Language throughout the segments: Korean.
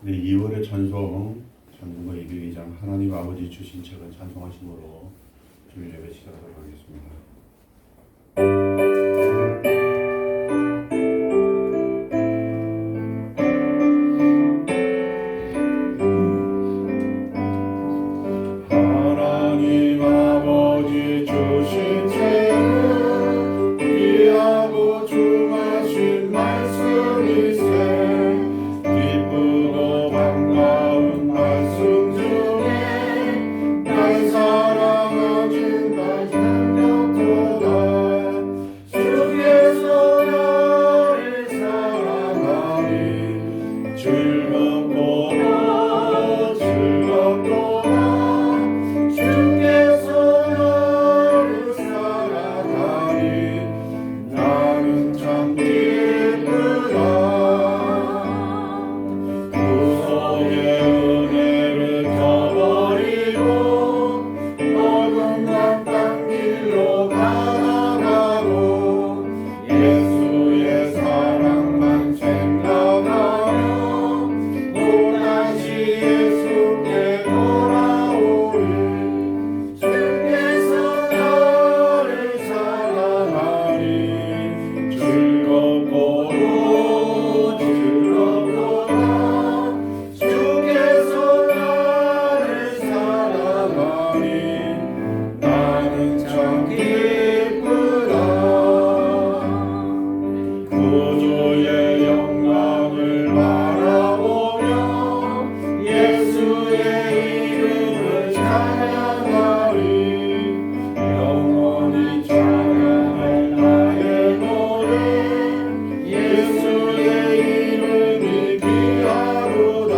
네, 2월의 찬송가 202장 하나님 아버지 주신 책을 찬송하심으로 주일 예배 시작하도록 하겠습니다. 하나님 아버지 주신 책은 귀하고 중하신 말씀이세 기쁘고 반가운 말씀 중에 날 사랑하신 날 생각보다 주께서 나를 사랑하니 즐겁고 즐겁도다 주께서 나를 사랑하니 나는 참 기쁘다 구속의 은혜를 펴버리고 어긋난 딴 길로 가다가도 예수의 사랑만 생각하며 또다시 예수께 돌아오리 주께서 나를 사랑하니 즐겁고도 즐겁도다 주께서 나를 사랑하니 나는 참 기쁘다 구주의 영광을 바라보며 예수의 이름을 찬양하리 영원히 찬양할 나의 노래 예수의 이름이 귀하도다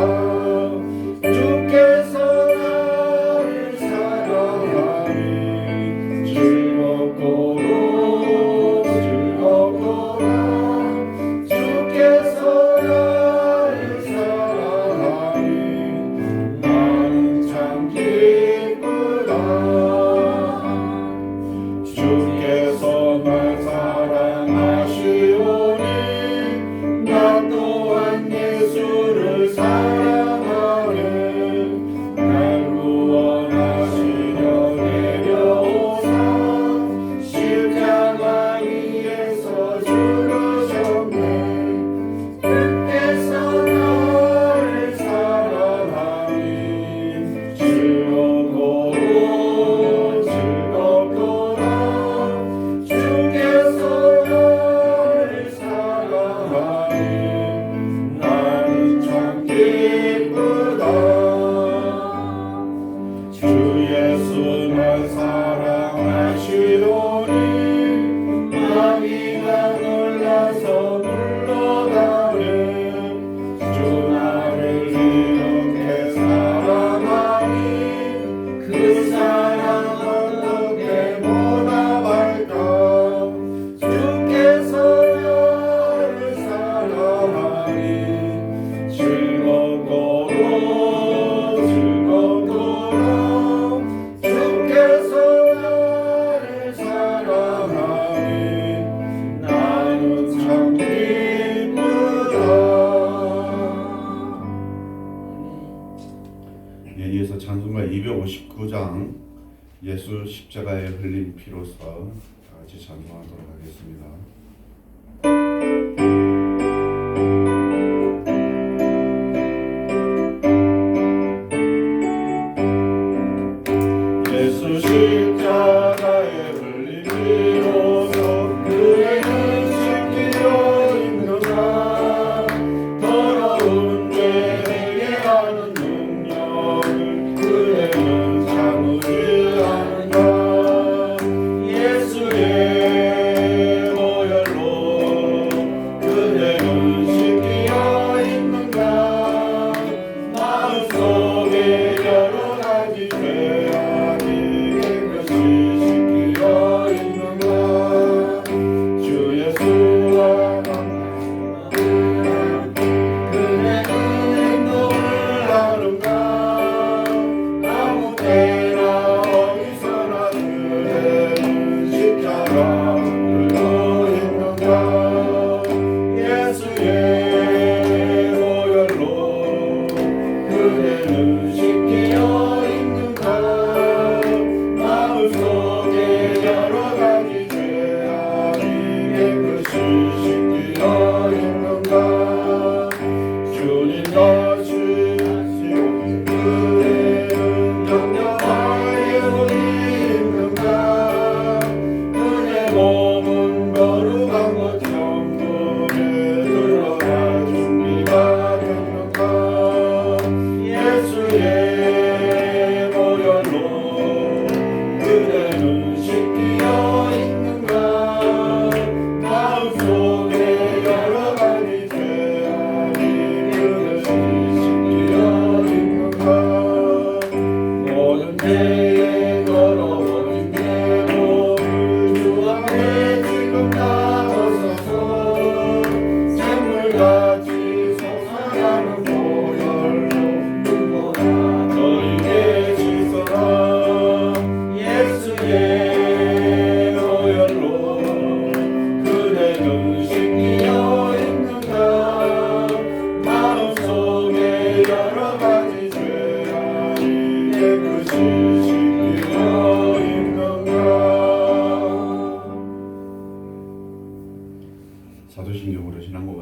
주께서 나를 사랑하니 즐겁고도 즐겁도다 주께서 나를 사랑하니 나는 참 기쁘다 주께서 날 사랑하시오니 나 또한 예수를 사랑하네 날 구원하시려 내려오사 십자가 위에서 죽으셨네 주께서 나를 사랑하니 즐겁고도 즐겁도다 주께서 나를 사랑하니 나는 참 기쁘다 주 예수 날 사랑하시오니 마귀가 놀라서 물러가네 주 나를 이렇게 사랑하니 그 사랑 어떻게 보답할까 주께서 나를 사랑하니 즐겁고도 즐겁도다 주께서 나를 사랑하니 나는 참 기쁘다 이어서 찬송가 259장 예수 십자가에 흘린 피로써 다 같이 찬송하도록 하겠습니다. 예수 십자가에 흘린 피로써 그에는 씻기려 있는가 더러운 죄 해결하는 능력을 그에는 참으리 않는가 예수의 보혈로 그에는 씻기려 있는가 마음속에 여러 가지 죄악이 깨끗이 씻기려 있는가 주 예수와 만나는 그의 행동을 하는가 아무 때나 어디서나 그의 십자가 들고 있는가 예수의 보혈로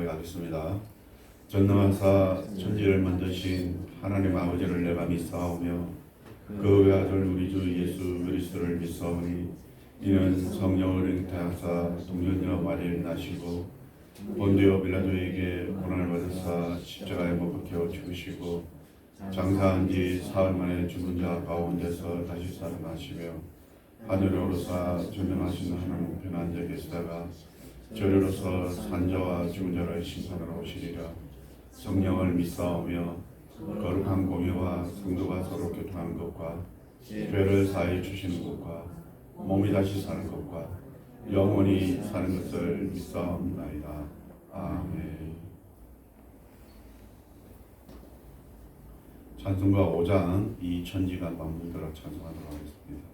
고백하겠습니다. 전능하사 천지를 만드신 하나님 아버지를 내가 믿사오며 그 외아들 우리 주 예수 그리스도를 믿사오니 이는 성령을 잉태하사 동정녀 마리아를 낳으시고 본디오 빌라도에게 고난을 받으사 십자가에 못 박혀 죽으시고 장사한 지 사흘 만에 죽은 자 가운데서 다시 살아나시며 하늘에 오르사 전능하신 하나님 우편에 앉아 계시다가 저리로서 산자와 죽은 자를 심판하러 오시리라. 성령을 믿사오며 거룩한 공의와 성도가 서로 교통하는 것과 죄를 사해 주시는 것과 몸이 다시 사는 것과 영원히 사는 것을 믿사옵나이다. 아멘. 찬송가 5장 이 천지가 만물들아 찬송하도록 하겠습니다.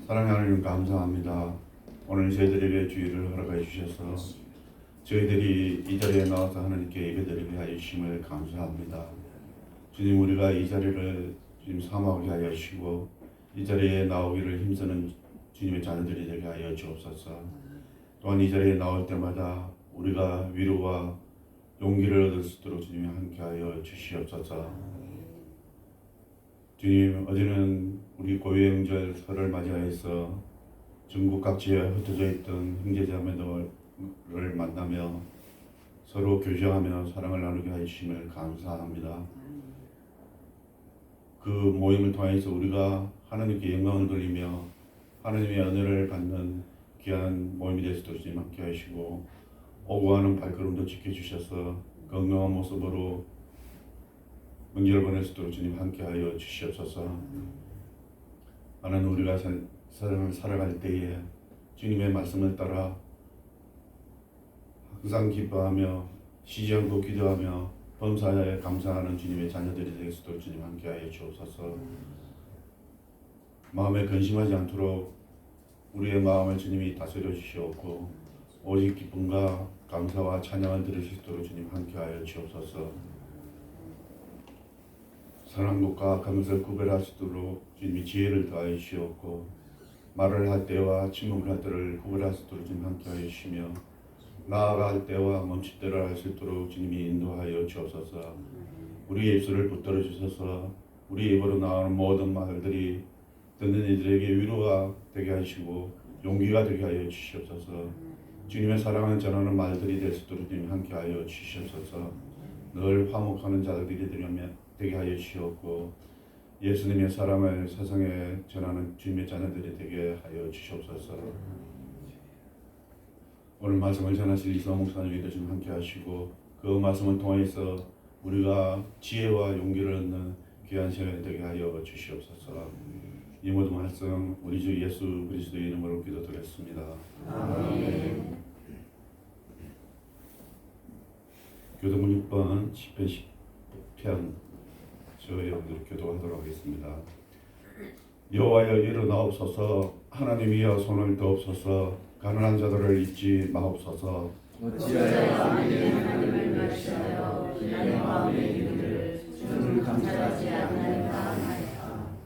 사랑하는 하나님 감사합니다. 오늘 저희들에게 주의를 허락해 주셔서 저희들이 이 자리에 나와서 하나님께 예배드리게 하여 주심을 감사합니다. 주님, 우리가 이 자리를 주님 사모하게 하여 주시고 이 자리에 나오기를 힘쓰는 주님의 자녀들이 되게 하여 주옵소서. 또한 이 자리에 나올 때마다 우리가 위로와 용기를 얻을 수 있도록 주님이 함께하여 주시옵소서. 주님, 어제는 우리 고유행절 설을 맞이하여서 전국 각지에 흩어져 있던 형제자매들을 만나며 서로 교제하며 사랑을 나누게 해주심을 감사합니다. 그 모임을 통해서 우리가 하나님께 영광을 돌리며 하나님의 은혜를 받는 귀한 모임이 될 수 있도록 주님 함께 하시고 오고 가는 발걸음도 지켜주셔서 건강한 모습으로 명절을 보낼 수 있도록 주님 함께하여 주시옵소서. 하나님, 우리가 세상을 살아갈 때에 주님의 말씀을 따라 항상 기뻐하며 쉬지 않고 기도하며 범사에 감사하는 주님의 자녀들이 될 수 있도록 주님 함께하여 주옵소서. 마음에 근심하지 않도록 우리의 마음을 주님이 다스려 주시옵고 오직 기쁨과 감사와 찬양을 들으실 수 있도록 주님 함께하여 주옵소서. 선한 것과 악한 것을 구별할 수 있도록 주님이 지혜를 더하여 주시옵고 말을 할 때와 침묵할 때를 구별할 수 있도록 주님 함께하여 주시며 나아갈 때와 멈출 때를 할 수 있도록 주님이 인도하여 주옵소서. 우리의 입술을 붙들어 주셔서 우리 입으로 나오는 모든 말들이 듣는 이들에게 위로가 되게 하시고 용기가 되게 하여 주시옵소서. 주님의 사랑을 전하는 말들이 될 수 있도록 주님 함께하여 주시옵소서. 늘 화목하는 자들이 되게 하여 주시옵고 예수님의 사랑을 세상에 전하는 주님의 자녀들이 되게 하여 주시옵소서. 오늘 말씀을 전하실 이서 목사님에게 좀 함께 하시고 그 말씀을 통해서 우리가 지혜와 용기를 얻는 귀한 시간이 되게 하여 주시옵소서. 이 모든 말씀 우리 주 예수 그리스도의 이름으로 기도드렸습니다. 아멘. 교도문 6번 10편 10편 저희 여러분들 교도하도록 하겠습니다. 여호와여 일어나옵소서. 하나님이여 손을 드옵소서. 가난한 자들을 잊지 마옵소서. 어찌하여 하나님을 멸시하여 그의 마음의 이름을 주를 감찰하지 않나이까 하나이까.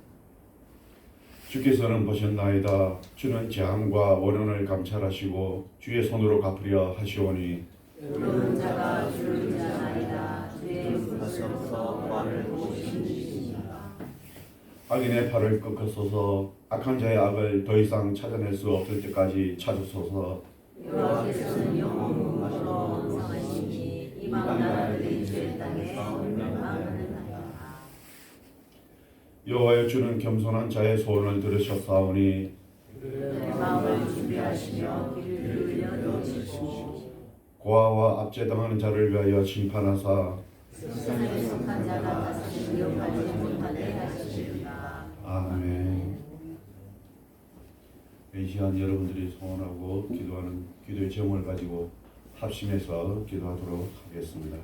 주께서는 보셨나이다. 주는 재앙과 원한을 감찰하시고 주의 손으로 갚으려 하시오니 의로운 자가 주를 인자하리라. 주의 불가서부터 말을 보시니라. 악인의 팔을 꺾으소서. 악한 자의 악을 더 이상 찾아낼 수 없을 때까지 찾으소서. 여호와께서는 영원으로 왕성하시니 이방 나라들의 이스라엘 땅에 멸망하느니라. 여호와여, 주는 겸손한 자의 소원을 들으셨사오니 내 마음을 준비하시며 길을 열어주시고 고아와 압제당하는 자를 위하여 심판하사 세상에 속한 자가 다시 기억하지 못하게 하시리라. 아멘. 이 시간 여러분들이 소원하고 기도하는 기도의 제목을 가지고 합심해서 기도하도록 하겠습니다.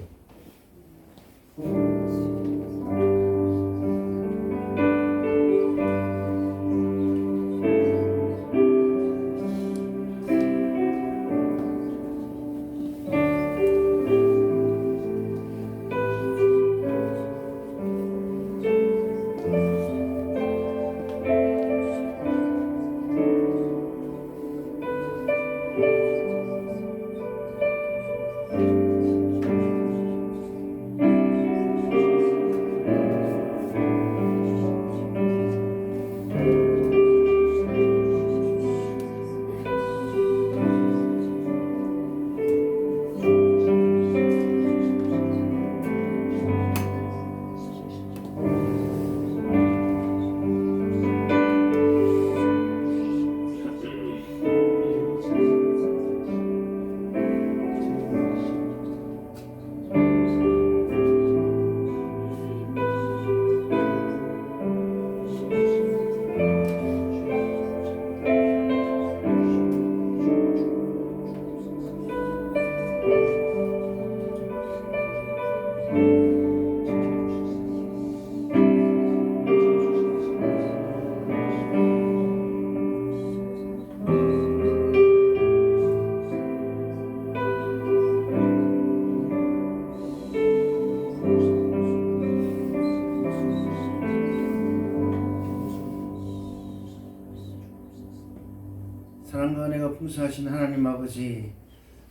사랑과 은혜가 풍성하신 하나님 아버지,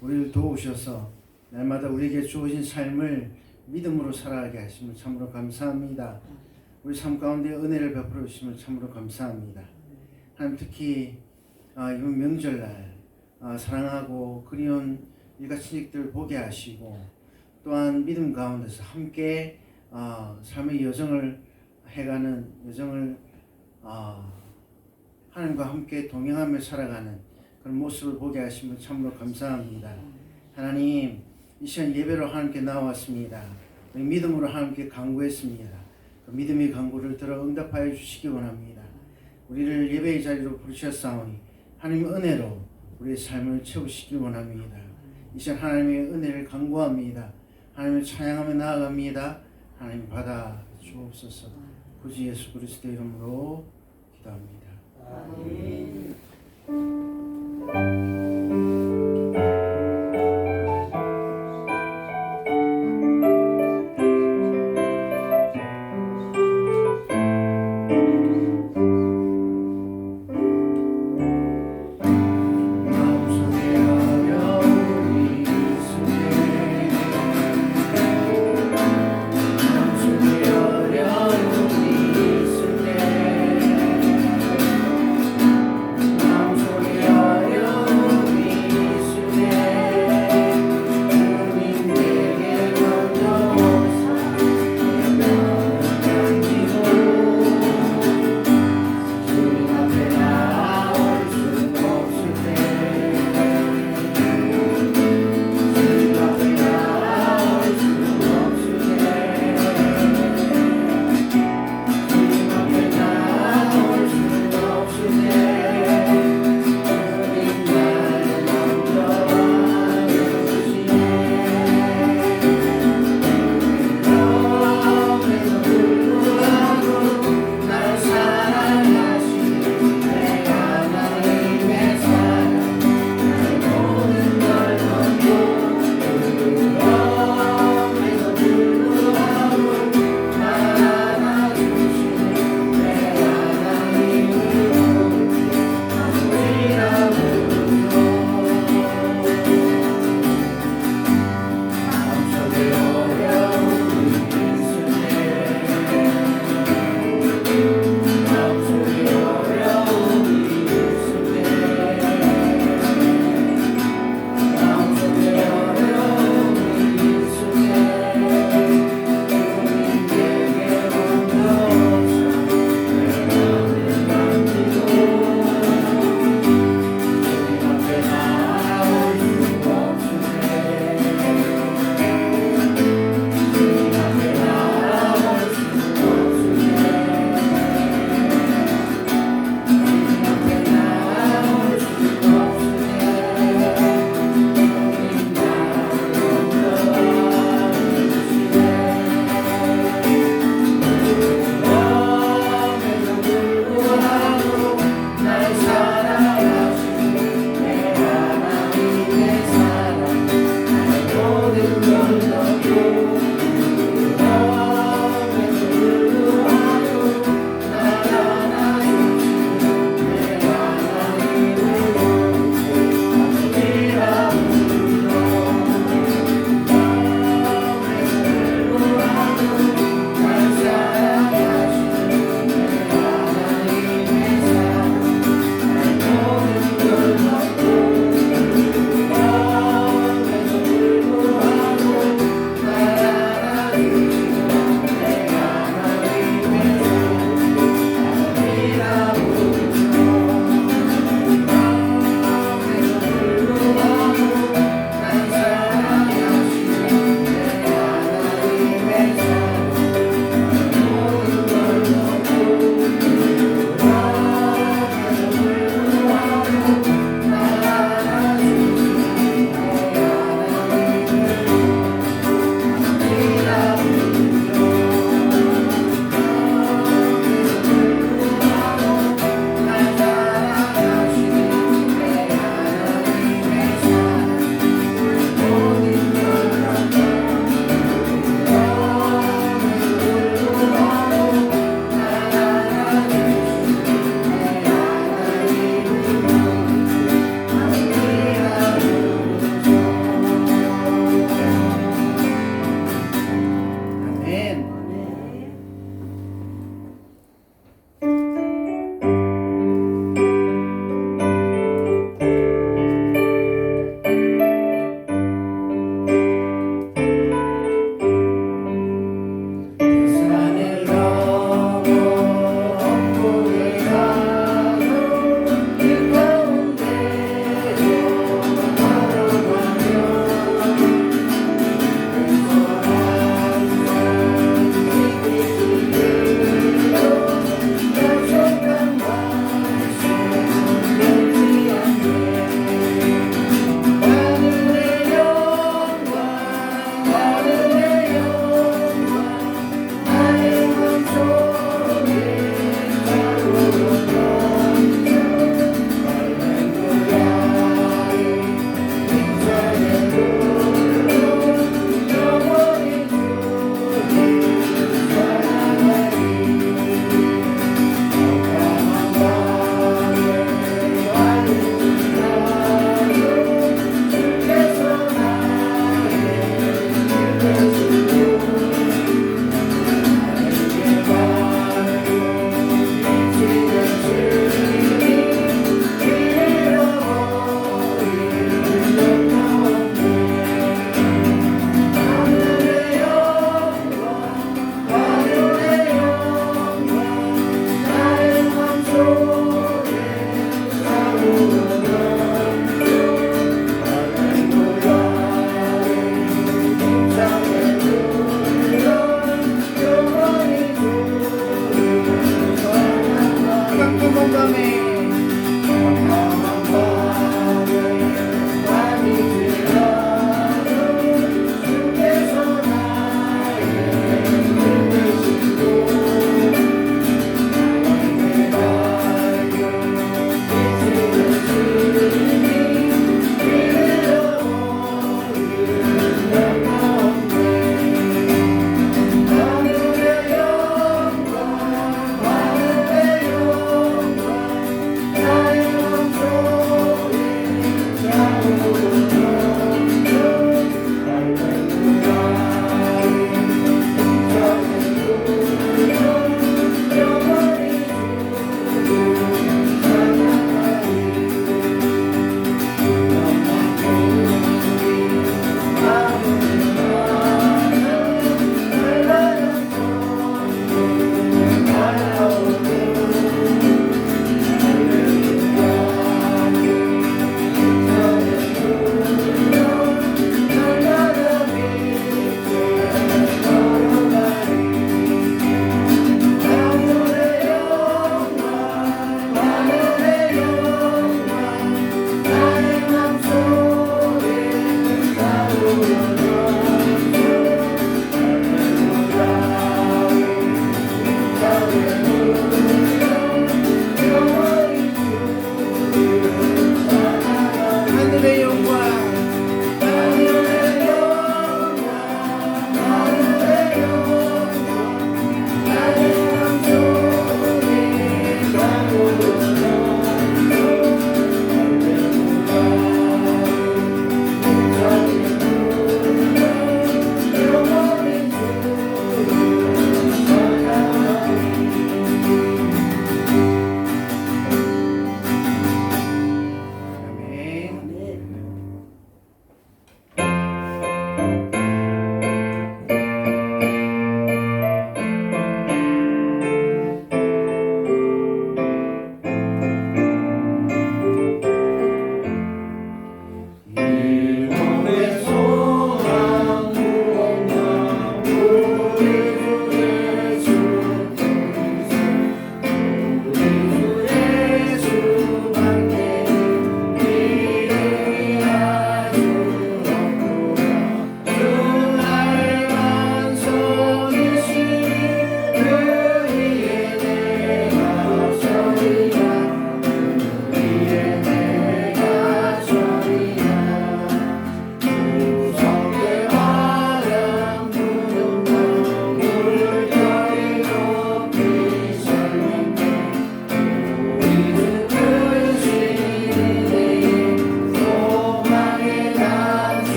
우리를 도우셔서 날마다 우리에게 주어진 삶을 믿음으로 살아가게 하심을 참으로 감사합니다. 우리 삶 가운데 은혜를 베풀어 주심을 참으로 감사합니다. 하나님, 특히 이번 명절날 사랑하고 그리운 일가 친척들 보게 하시고, 또한 믿음 가운데서 함께 삶의 여정을 해가는 여정을 하나님과 함께 동행하며 살아가는 그런 모습을 보게 하심을 참으로 감사합니다. 하나님, 이 시간 예배로 하나님께 나왔습니다. 믿음으로 하나님께 간구했습니다. 그 믿음의 간구를 들어 응답하여 주시기 원합니다. 우리를 예배의 자리로 부르셨사오니 하나님의 은혜로 우리의 삶을 채우시기 원합니다. 이 시간 하나님의 은혜를 간구합니다. 하나님을 찬양하며 나아갑니다. 하나님 받아 주옵소서. 구주 예수 그리스도 이름으로 기도합니다. 아멘. 마음속에 어려움이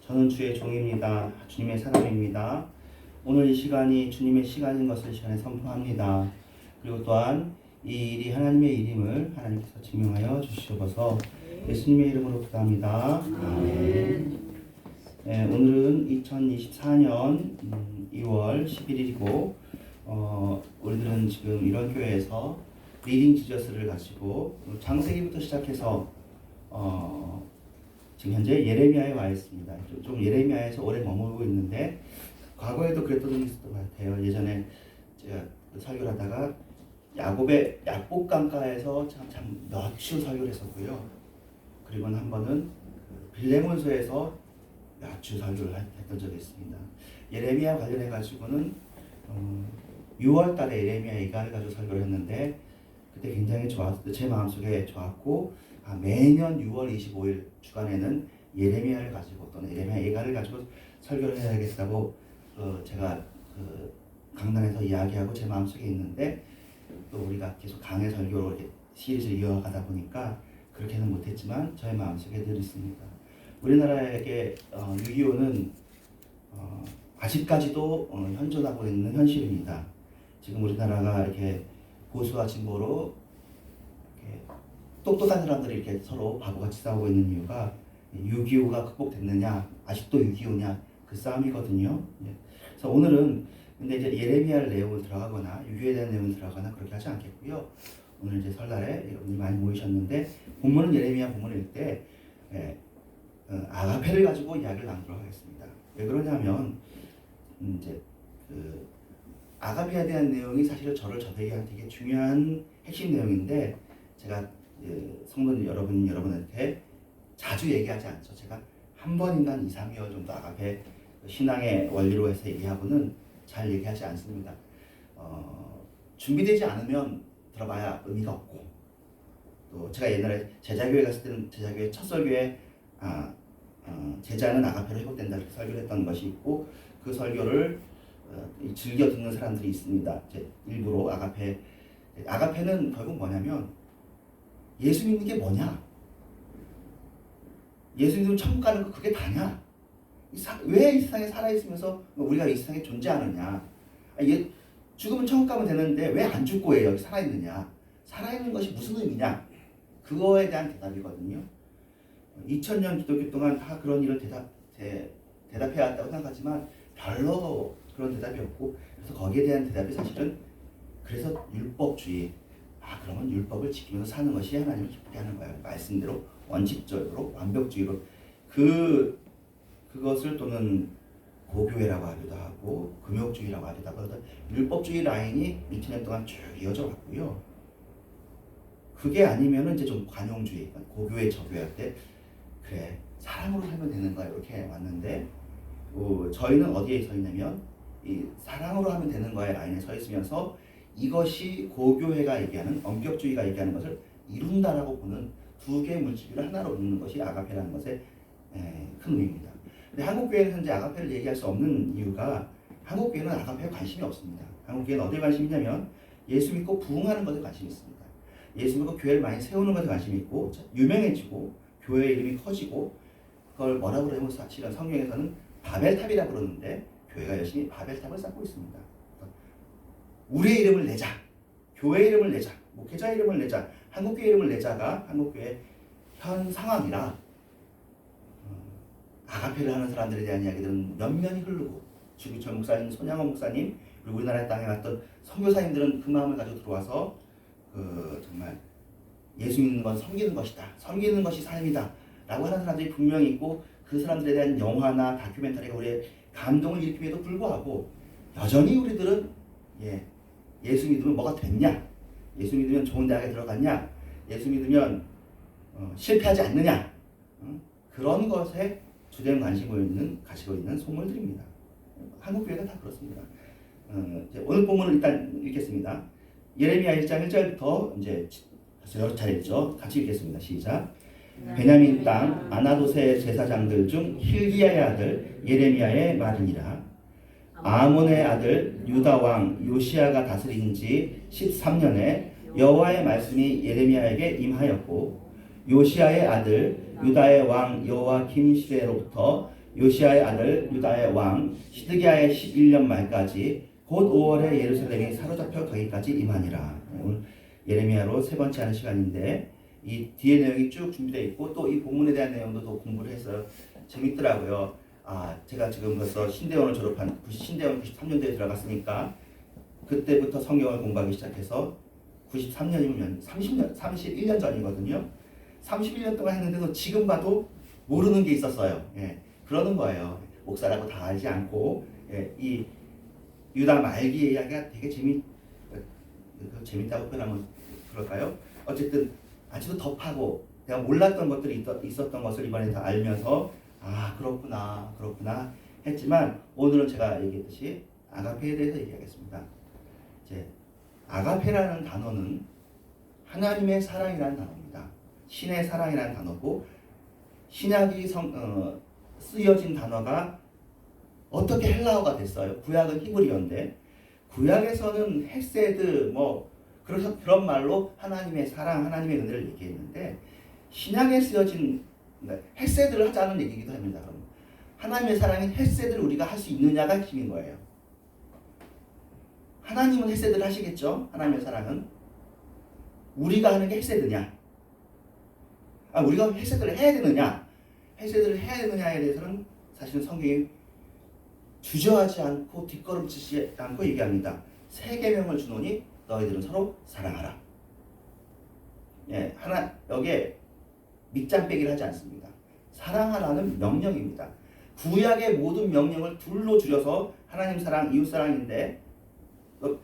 저는 주의 종입니다. 주님의 사람입니다. 오늘 이 시간이 주님의 시간인 것을 시간에 선포합니다. 그리고 또한 이 일이 하나님의 일임을 하나님께서 증명하여 주시옵소서. 예수님의 이름으로 기도합니다. 아멘. 네, 오늘은 2024년 2월 11일이고 우리들은 지금 이런 교회에서 리딩 지저스를 가지고 창세기부터 시작해서 지금 현재 예레미야에 와 있습니다. 좀 예레미야에서 오래 머물고 있는데 과거에도 그랬던 적이 있었던 것 같아요. 예전에 제가 설교를 하다가 야곱의 약복강가에서 참 몇 주 설교를 했었고요. 그리고 한 번은 빌레몬서에서 몇 주 설교를 했던 적이 있습니다. 예레미야 관련해 가지고는 6월 달에 예레미야 이가를 가지고 설교를 했는데 그때 굉장히 좋았어요. 제 마음속에 좋았고 매년 6월 25일 주간에는 예레미야를 가지고 또는 예레미야 이가를 가지고 설교를 해야겠다고 제가 강단에서 이야기하고 제 마음속에 있는데 또 우리가 계속 강의 설교로 이렇게 시리즈를 이어가다 보니까 그렇게는 못했지만 저의 마음속에 늘 있습니다. 우리나라에게 6.25는 아직까지도 현존하고 있는 현실입니다. 지금 우리나라가 이렇게 보수와 진보로 이렇게 똑똑한 사람들이 이렇게 서로 바보같이 싸우고 있는 이유가 6.25가 극복됐느냐, 아직도 6.25냐 그 싸움이거든요. 그래서 오늘은 근데 이제 예레미야 내용을 들어가거나 6.25에 대한 내용을 들어가거나 그렇게 하지 않겠고요. 오늘 이제 설날에 여러분이 많이 모이셨는데 본문은 예레미야 본문일 때 아가페를 가지고 이야기를 나누도록 하겠습니다. 왜 그러냐면 이제 아가페에 대한 내용이 사실 저를 저에게 되게 중요한 핵심 내용인데 제가 성도 여러분한테 자주 얘기하지 않죠. 제가 한 번인가 2, 3개월 정도 아가페 신앙의 원리로 해서 얘기하고는 잘 얘기하지 않습니다. 준비되지 않으면 들어봐야 의미가 없고 또 제가 옛날에 제자교회 갔을 때는 제자교회 첫 설교에 제자는 아가페로 회복된다 이렇게 설교를 했던 것이 있고 그 설교를 즐겨 듣는 사람들이 있습니다. 일부러 아가페는 결국 뭐냐면 예수 믿는 게 뭐냐? 예수 믿으면 천국 가는 거 그게 다냐? 왜 이 세상에 살아있으면서 우리가 이 세상에 존재하느냐? 죽으면 천국 가면 되는데 왜 안 죽고 왜 여기 살아있느냐? 살아있는 것이 무슨 의미냐? 그거에 대한 대답이거든요. 2000년 기독교 동안 다 그런 일을 대답해왔다고 생각하지만 별로 그런 대답이 없고 그래서 거기에 대한 대답이 사실은 그래서 율법주의 그러면 율법을 지키면서 사는 것이 하나님을 기쁘게 하는 거예요. 말씀대로 원칙적으로 완벽주의로 그것을 또는 고교회라고 하기도 하고 금욕주의라고 하기도 하고 율법주의 라인이 2000년 동안 쭉 이어져 왔고요. 그게 아니면은 이제 좀 관용주의, 고교회 저교회 할 때 그래 사랑으로 살면 되는 거야 이렇게 왔는데 저희는 어디에 서 있냐면 이 사랑으로 하면 되는 거야 라인에 서 있으면서 이것이 고교회가 얘기하는 엄격주의가 얘기하는 것을 이룬다라고 보는 두 개의 물질을 하나로 잇는 것이 아가페라는 것의 큰 의미입니다. 근데 한국교회는 현재 아가페를 얘기할 수 없는 이유가 한국교회는 아가페에 관심이 없습니다. 한국교회는 어디에 관심이 있냐면 예수 믿고 부흥하는 것에 관심이 있습니다. 예수 믿고 교회를 많이 세우는 것에 관심이 있고 유명해지고 교회 이름이 커지고 그걸 뭐라고 그러면 사실은 성경에서는 바벨탑이라고 그러는데 교회가 열심히 바벨탑을 쌓고 있습니다. 우리의 이름을 내자, 교회 이름을 내자, 목회자 이름을 내자, 한국교회 이름을 내자가 한국교회 현 상황이라 아가페를 하는 사람들에 대한 이야기들은 면면이 흐르고 주기철 목사님, 손양원 목사님 그리고 우리나라 땅에 왔던 선교사님들은 그 마음을 가지고 들어와서 정말 예수 믿는 건 섬기는 것이다, 섬기는 것이 삶이다 라고 하는 사람들이 분명히 있고 그 사람들에 대한 영화나 다큐멘터리가 우리의 감동을 일으킴에도 불구하고 여전히 우리들은 예수 믿으면 뭐가 됐냐, 예수 믿으면 좋은 대학에 들어갔냐, 예수 믿으면 실패하지 않느냐 그런 것에 주된 관심을 가지고 있는 소물들입니다. 한국교회가 다 그렇습니다. 오늘 본문을 일단 읽겠습니다. 예레미야 1장 1절부터 이제 여러 차례 읽죠. 같이 읽겠습니다. 시작. 베냐민 땅 아나도세 제사장들 중 힐기야의 아들 예레미야의 말이니라. 아몬의 아들 유다 왕 요시야가 다스린 지 13년에 여호와의 말씀이 예레미야에게 임하였고 요시야의 아들 유다의 왕 여호와김 시대로부터 요시아의 아들 유다의 왕 시드기야의 11년 말까지 곧 5월에 예루살렘이 사로잡혀 가기까지 임하니라. 오늘 예레미야로 세 번째 하는 시간인데 이 뒤에 내용이 쭉 준비되어 있고 또 이 본문에 대한 내용도 더 공부를 해서 재밌더라고요. 제가 지금 벌써 신대원을 졸업한 신대원 93년도에 들어갔으니까 그때부터 성경을 공부하기 시작해서 93년이면 31년 전이거든요. 31년 동안 했는데도 지금 봐도 모르는 게 있었어요. 예, 그러는 거예요. 목사라고 다 알지 않고 이 유다 말기의 이야기가 되게 재밌다고 표현하면 그럴까요? 어쨌든 아직도 더 내가 몰랐던 것들이 있었던 것을 이번에 다 알면서 그렇구나 했지만 오늘은 제가 얘기했듯이 아가페에 대해서 얘기하겠습니다. 이제 아가페라는 단어는 하나님의 사랑이라는 단어입니다. 신의 사랑이라는 단어고 신약이 쓰여진 단어가 어떻게 헬라어가 됐어요? 구약은 히브리어인데 구약에서는 헤세드 그런 말로 하나님의 사랑, 하나님의 은혜를 얘기했는데 신약에 쓰여진 헤세드를 하자는 얘기기도 합니다. 그럼 하나님의 사랑인 헤세드를 우리가 할 수 있느냐가 핵심인 거예요. 하나님은 헤세드를 하시겠죠? 하나님의 사랑은 우리가 하는 게 헤세드냐? 우리가 헤세드를 해야 되느냐? 헤세드를 해야 되느냐에 대해서는 사실은 성경이 주저하지 않고 뒷걸음치지 않고 얘기합니다. 세 계명을 주노니 너희들은 서로 사랑하라. 예, 여기에 밑장 빼기를 하지 않습니다. 사랑하라는 명령입니다. 구약의 모든 명령을 둘로 줄여서 하나님 사랑, 이웃 사랑인데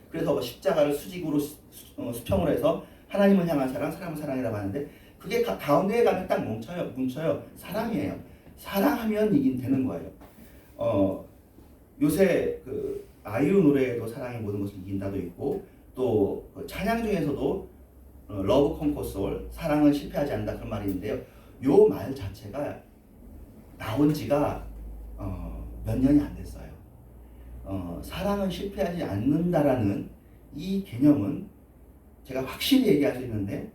그래서 십자가를 수직으로 수평으로 해서 하나님을 향한 사랑, 사람을 사랑이라고 하는데 그게 가운데에 가면 딱 뭉쳐요. 사랑이에요. 사랑하면 이긴 되는 거예요. 요새 그 아이유 노래에도 사랑이 모든 것을 이긴다도 있고 또 찬양 중에서도 러브 컨코스 올 사랑은 실패하지 않는다 그런 말이 있는데요. 요 말 자체가 나온 지가 몇 년이 안 됐어요. 사랑은 실패하지 않는다라는 이 개념은 제가 확실히 얘기할 수 있는데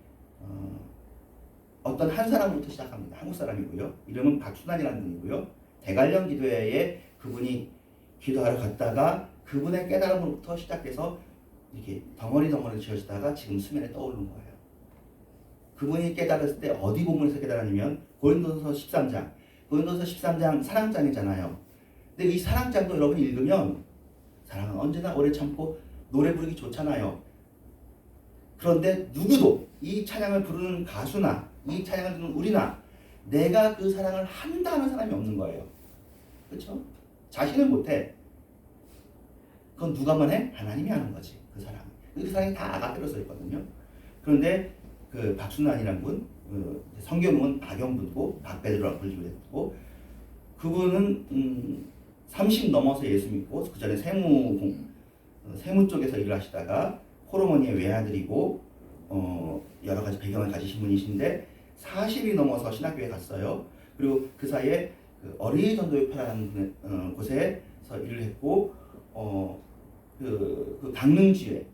어떤 한 사람부터 시작합니다. 한국 사람이고요. 이름은 박순환이라는 분이고요. 대관령 기도회에 그분이 기도하러 갔다가 그분의 깨달음으로부터 시작해서 이렇게 덩어리 지어지다가 지금 수면에 떠오르는 거예요. 그분이 깨달았을 때 어디 본문에서 깨달았냐면 고린도서 13장 사랑장이잖아요. 근데 이 사랑장도 여러분이 읽으면 사랑은 언제나 오래 참고 노래 부르기 좋잖아요. 그런데 누구도 이 찬양을 부르는 가수나 이 찬양을 듣는 우리나 내가 그 사랑을 한다는 사람이 없는 거예요. 그렇죠? 자신은 못해. 그건 누가만 해? 하나님이 하는 거지. 그 사랑. 그 사랑이 다 아가페로 써 있거든요. 그런데 그 박순환이란 분, 성경은 박영분이고 박베드로라고 불리고 했고 그분은 30 넘어서 예수 믿고 그 전에 세무 쪽에서 일을 하시다가 호르몬니의 외아들이고 여러 가지 배경을 가지신 분이신데 40이 넘어서 신학교에 갔어요. 그리고 그 사이에 그 어린이 전도협회라는 곳에서 일을 했고 그 강릉지회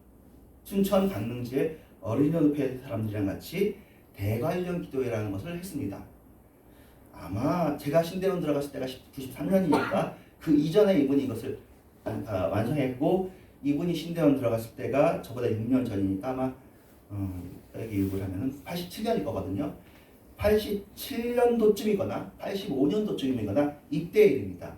춘천 강릉지회 어린이 전도협회 사람들이랑 같이 대관령 기도회라는 것을 했습니다. 아마 제가 신대원 들어갔을 때가 93년이니까 그 이전에 이분이 이것을 완성했고 이분이 신대원 들어갔을 때가 저보다 6년 전이니까 아마 여기 유급을 하면은 87년일 거거든요. 87년도쯤이거나 85년도쯤이거나 이때의 일입니다.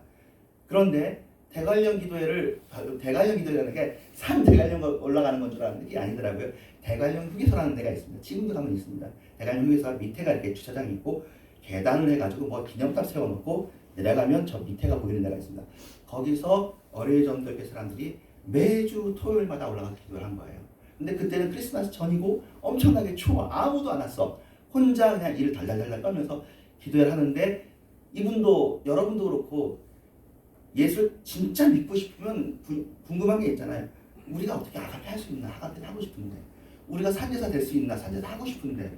그런데 대관령 기도회라는 게 산 대관령 올라가는 건 줄 알았는데 그게 아니더라고요. 대관령 휴게소라는 데가 있습니다. 지금도 가면 있습니다. 대관령 휴게소 밑에가 이렇게 주차장이 있고 계단을 해가지고 기념탑 세워놓고 내려가면 저 밑에가 보이는 데가 있습니다. 거기서 어린이 전도회 사람들이 매주 토요일마다 올라가서 기도를 한 거예요. 근데 그때는 크리스마스 전이고 엄청나게 추워. 아무도 안 왔어. 혼자 그냥 이를 달달달달 떨면서 기도를 하는데 이분도 여러분도 그렇고 예수를 진짜 믿고 싶으면 궁금한 게 있잖아요. 우리가 어떻게 아가페 할 수 있나? 아가페 하고 싶은데 우리가 산제사 될 수 있나? 산제사 하고 싶은데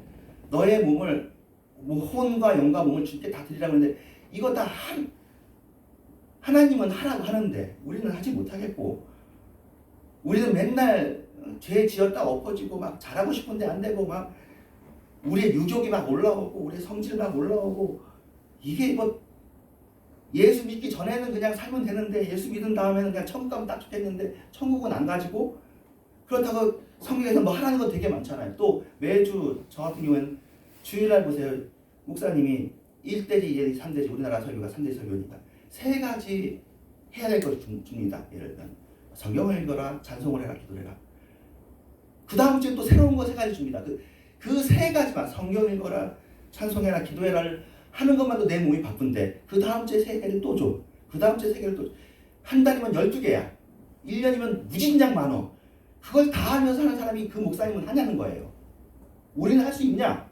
너의 몸을 혼과 영과 몸을 주께 다 드리라고 하는데 이거 다 하나님은 하라고 하는데 우리는 하지 못하겠고 우리는 맨날 죄 지었다 엎어지고 막 잘하고 싶은데 안 되고 막 우리의 유족이 막 올라오고 우리의 성질 막 올라오고 이게 예수 믿기 전에는 그냥 살면 되는데 예수 믿은 다음에는 그냥 천국 가면 딱 좋겠는데 천국은 안 가지고 그렇다고 성경에서 뭐 하라는 거 되게 많잖아요. 또 매주 저 같은 경우에는 주일날 보세요. 목사님이 1대지, 2대지, 3대지 우리나라 설교가 3대지 설교니까 세 가지 해야 될 것을 줍니다. 예를 들면 성경을 읽어라, 찬송을 해라, 기도를 해라. 그 다음 주에 또 새로운 거 세 가지 줍니다. 그 세 가지만 성경 읽어라, 찬송해라, 기도해라를 하는 것만도 내 몸이 바쁜데 그 다음 주에 세 개를 또 줘. 그 다음 주에 세 개를 또 줘. 한 달이면 12개야. 1년이면 무진장 많어. 그걸 다 하면서 하는 사람이 그 목사님은 하냐는 거예요. 우리는 할 수 있냐?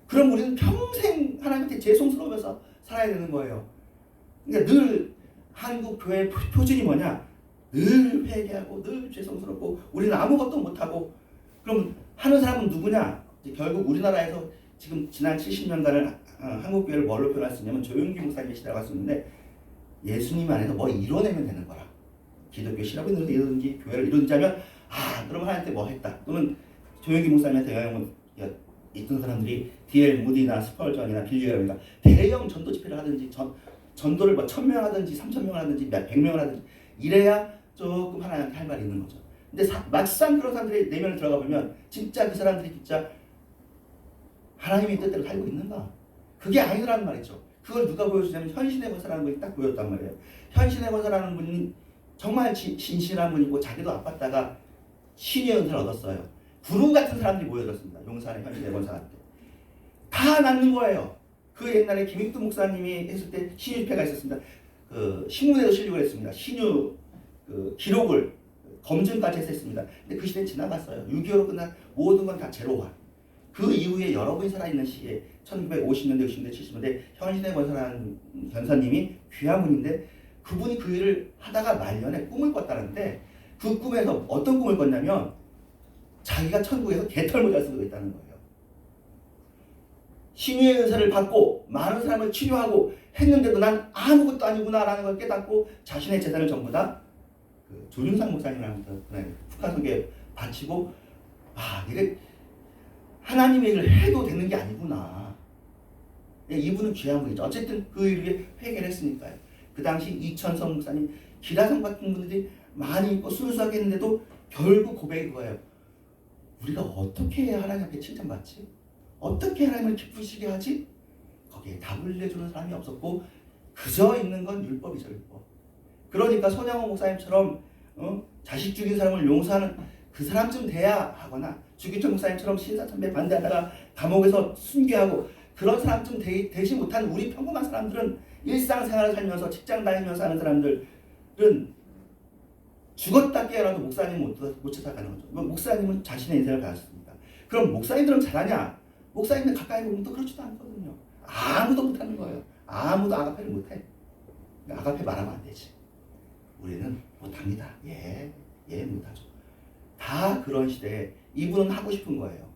그럼 우리는 평생 하나님한테 죄송스러우면서 살아야 되는 거예요. 그러니까 늘 한국 교회의 표준이 뭐냐? 늘 회개하고 늘 죄송스럽고 우리는 아무것도 못하고 그럼 하는 사람은 누구냐? 결국 우리나라에서 지금 지난 70년간을 한국 교회를 뭘로 표현할 수 있냐면 조용기 목사님이 시작할 수 있는데 예수님 안에서 뭐 이뤄내면 되는 거라. 기독교 실업을 이루든지 교회를 이루든지 하면 그럼 하나님한테 뭐 했다. 또는 조용기 목사님한테 영향을 있던 사람들이 D.L. 무디나 스펄전이나 빌리어가 대형 전도 집회를 하든지 전도를 뭐 1000명 하든지 3000명을 하든지 100명을 하든지 이래야 조금 하나님한테 할 말이 있는 거죠. 근데 막상 그런 사람들이 내면을 들어가 보면 진짜 그 사람들이 진짜 하나님의 뜻대로 살고 있는가? 그게 아니라는 말이죠. 그걸 누가 보여주냐면 현신의 권사라는 분이 딱 보였단 말이에요. 현신의 권사라는 분이 정말 신실한 분이고 자기도 아팠다가 신의 은사를 얻었어요. 구름 같은 사람들이 모여들었습니다. 용산의 현신의 권사한테. 다 낫는 거예요. 그 옛날에 김익두 목사님이 했을 때 신유패가 있었습니다. 그 신문에도 실리고 했습니다. 신유 그 기록을 검증까지 했습니다. 근데 그 시대는 지나갔어요. 6.25로 끝난 모든 건 다 제로화. 그 이후에 여러분이 살아있는 시기에 1950년대, 60년대, 70년대 현신의 권사라는 권사님이 귀한 분인데 그분이 그 일을 하다가 말년에 꿈을 꿨다는데 그 꿈에서 어떤 꿈을 꿨냐면 자기가 천국에서 개털모자를 쓰고 있다는 거예요. 신유의 은사를 받고 많은 사람을 치료하고 했는데도 난 아무것도 아니구나라는 걸 깨닫고 자신의 재산을 전부 다 그 조윤상 목사님이라는 북한성교에 바치고 이게 하나님의 일을 해도 되는 게 아니구나. 이분은 귀한 분이죠. 어쨌든 그 일을 회개를 했으니까요. 그 당시 이천성 목사님, 기라성 같은 분들이 많이 있고 순수하게 했는데도 결국 고백이 그거예요. 우리가 어떻게 해야 하나님 앞에 칭찬받지? 어떻게 하나님을 기쁘시게 하지? 거기에 답을 내주는 사람이 없었고 그저 있는 건 율법이죠. 율법. 그러니까 손양호 목사님처럼 자식 죽인 사람을 용서하는 그 사람쯤 돼야 하거나 주기철 목사님처럼 신사참배 반대하다가 감옥에서 순교하고 그런 사람쯤 되지 못한 우리 평범한 사람들은 일상생활을 살면서 직장 다니면서 하는 사람들은 죽었다 깨어나도 목사님 못 찾아가는 거죠. 목사님은 자신의 인생을 가졌습니다. 그럼 목사님들은 잘하냐? 목사님들 가까이 보면 또 그렇지도 않거든요. 아무도 못하는 거예요. 아무도 아가페를 못해. 아가페 말하면 안 되지. 우리는 못합니다. 예 못하죠. 다 그런 시대에 이분은 하고 싶은 거예요.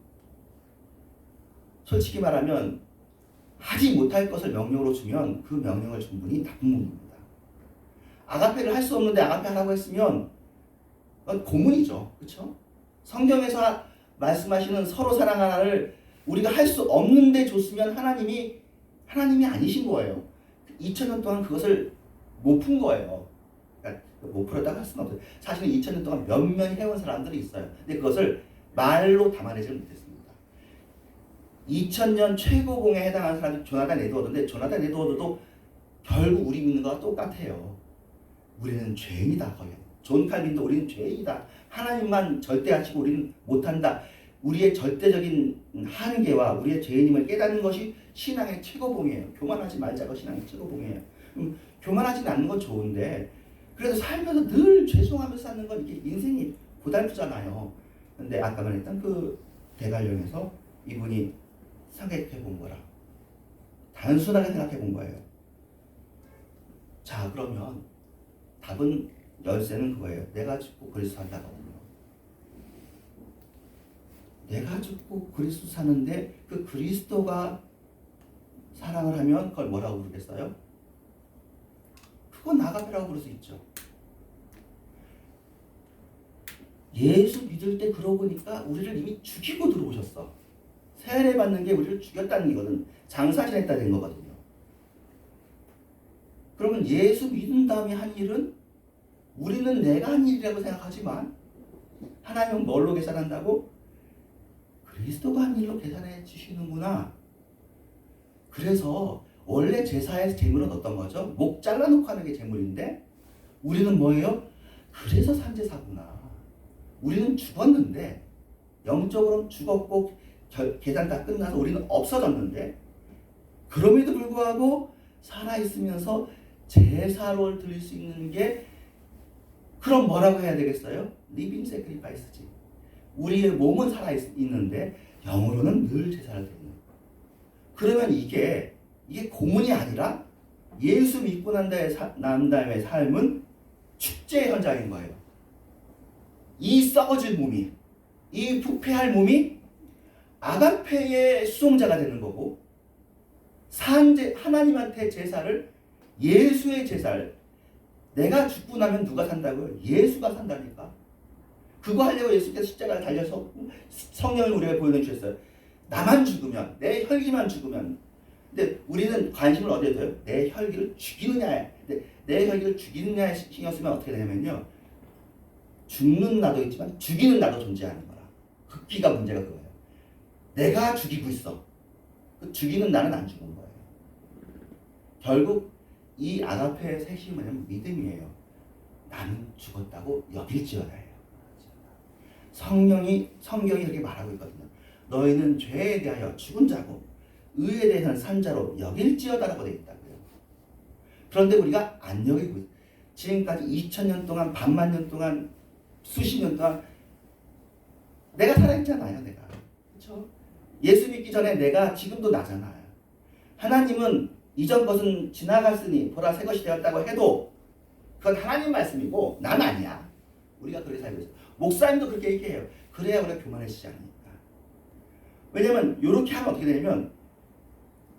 솔직히 말하면 하지 못할 것을 명령으로 주면 그 명령을 준 분이 나쁜 분입니다. 아가페를 할 수 없는데 아가페 하라고 했으면 그건 고문이죠. 그렇죠? 성경에서 말씀하시는 서로 사랑하나를 우리가 할 수 없는데 줬으면 하나님이 아니신 거예요. 2000년 동안 그것을 못 푼 거예요. 그러니까 못 풀었다고 할 수는 없어요. 사실은 2000년 동안 몇몇 해온 사람들이 있어요. 근데 그것을 말로 담아내지 못했습니다. 2000년 최고봉에 해당하는 사람이 조나단 에드워드인데 조나단 에드워드도 결국 우리 믿는 거와 똑같아요. 우리는 죄인이다. 거의. 존 칼빈도 우리는 죄인이다. 하나님만 절대하시고 우리는 못한다. 우리의 절대적인 한계와 우리의 죄인임을 깨닫는 것이 신앙의 최고봉이에요. 교만하지 말자가 신앙의 최고봉이에요. 교만하지는 않는 건 좋은데 그래도 살면서 늘 죄송하면서 사는 건 이게 인생이 고달프잖아요. 근데 아까 말했던 그 대관령에서 이분이 생각해 본 거라. 단순하게 생각해 본 거예요. 자, 그러면 답은 열쇠는 그거예요. 내가 죽고 그리스도 산다거든요. 내가 죽고 그리스도 사는데 그 그리스도가 사랑을 하면 그걸 뭐라고 부르겠어요? 그건 아가페라고 부를 수 있죠. 예수 믿을 때 그러고 보니까 우리를 이미 죽이고 들어오셨어. 세례 받는 게 우리를 죽였다는 거거든. 장사 지냈다 된 거거든요. 그러면 예수 믿은 다음에 한 일은 우리는 내가 한 일이라고 생각하지만 하나님은 뭘로 계산한다고? 그리스도가 한 일로 계산해 주시는구나. 그래서 원래 제사의 제물은 어떤 거죠? 목 잘라놓고 하는 게 제물인데 우리는 뭐예요? 그래서 산제사구나. 우리는 죽었는데 영적으로 죽었고 계산 다 끝나서 우리는 없어졌는데 그럼에도 불구하고 살아있으면서 제사를 드릴 수 있는 게 그럼 뭐라고 해야 되겠어요? 리빙 세크리파이스지. 우리의 몸은 살아있는데 영으로는 늘 제사를 드리는. 그러면 이게 고문이 아니라 예수 믿고 난 다음에 삶은 축제의 현장인 거예요. 이 썩어질 몸이, 이 부패할 몸이 아가페의 수송자가 되는 거고 하나님한테 제사를 예수의 제사를 내가 죽고 나면 누가 산다고요? 예수가 산다니까. 그거 하려고 예수께서 십자가를 달려서 성령을 우리가 보여주셨어요. 나만 죽으면, 내 혈기만 죽으면. 근데 우리는 관심을 어디에 둬요? 내 혈기를 죽이느냐에. 근데 내 혈기를 죽이느냐에 신경 쓰면 어떻게 되냐면요. 죽는 나도 있지만 죽이는 나도 존재하는 거라. 극기가 문제가 그거예요. 내가 죽이고 있어. 죽이는 나는 안 죽은 거예요. 결국 이 아가페의 셋이 뭐냐면 믿음이에요. 나는 죽었다고 여길지어다예요. 성경이 이렇게 말하고 있거든요. 너희는 죄에 대하여 죽은 자고 의에 대해서는 산 자로 여길지어다라고 되어 있다고요. 그런데 우리가 안 여기고 있어요. 지금까지 2000년 동안, 반만 년 동안, 수십 년 동안 내가 살아있잖아요. 내가. 그렇죠? 예수 믿기 전에 내가 지금도 나잖아요. 하나님은 이전 것은 지나갔으니 보라 새 것이 되었다고 해도 그건 하나님 말씀이고 난 아니야. 우리가 그렇게 살고 있어. 목사님도 그렇게 얘기해요. 그래야 우리가 교만해지지 않으니까. 왜냐면 이렇게 하면 어떻게 되냐면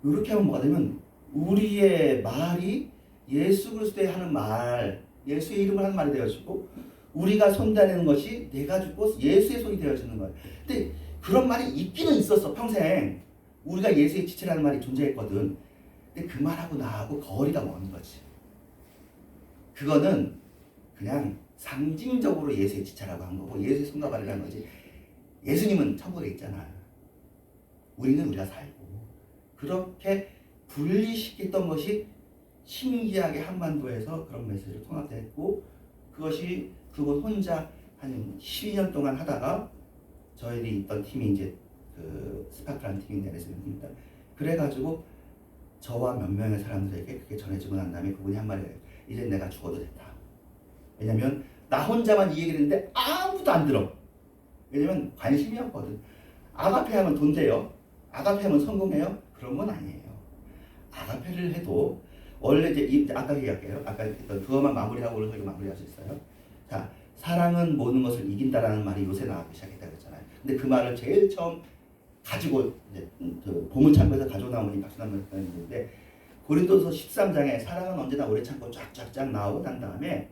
이렇게 하면 뭐가 되면 우리의 말이 예수 그리스도의 하는 말, 예수의 이름을 하는 말이 되어지고 우리가 손대는 것이 내가 죽고 예수의 손이 되어지는 거예요. 근데 그런 말이 있기는 있었어. 평생 우리가 예수의 지체라는 말이 존재했거든. 근데 그 말하고 나하고 거리가 먼 거지. 그거는 그냥 상징적으로 예수의 지체라고 한 거고 예수의 손과 발이라는 거지. 예수님은 천국에 있잖아. 우리는 우리가 살고. 그렇게 분리시켰던 것이 신기하게 한반도에서 그런 메시지를 통합됐고 그분 혼자 한 12년 동안 하다가 저희들이 있던 팀이 이제 그 스파크라는 팀인데 레슬링입니다. 그래가지고 저와 몇 명의 사람들에게 그게 전해지고 난 다음에 그분이 한 말이에요. 이제 내가 죽어도 됐다. 왜냐면 나 혼자만 이 얘기를 했는데 아무도 안 들어. 왜냐면 관심이 없거든. 아가페 하면 돈 돼요. 아가페 하면 성공해요. 그런 건 아니에요. 아가페를 해도 원래 이제 아까 얘기할게요. 아까 했던 그것만 마무리하고 오늘 저희가 마무리할 수 있어요. 자, 사랑은 모든 것을 이긴다라는 말이 요새 나오기 시작했다 그랬잖아요. 근데 그 말을 제일 처음 가지고 이제 그 보물창고에서 가져 나오니 박수남을 했는데 고린도서 13장에 사랑은 언제나 오래 참고 쫙쫙쫙 나오고 난 다음에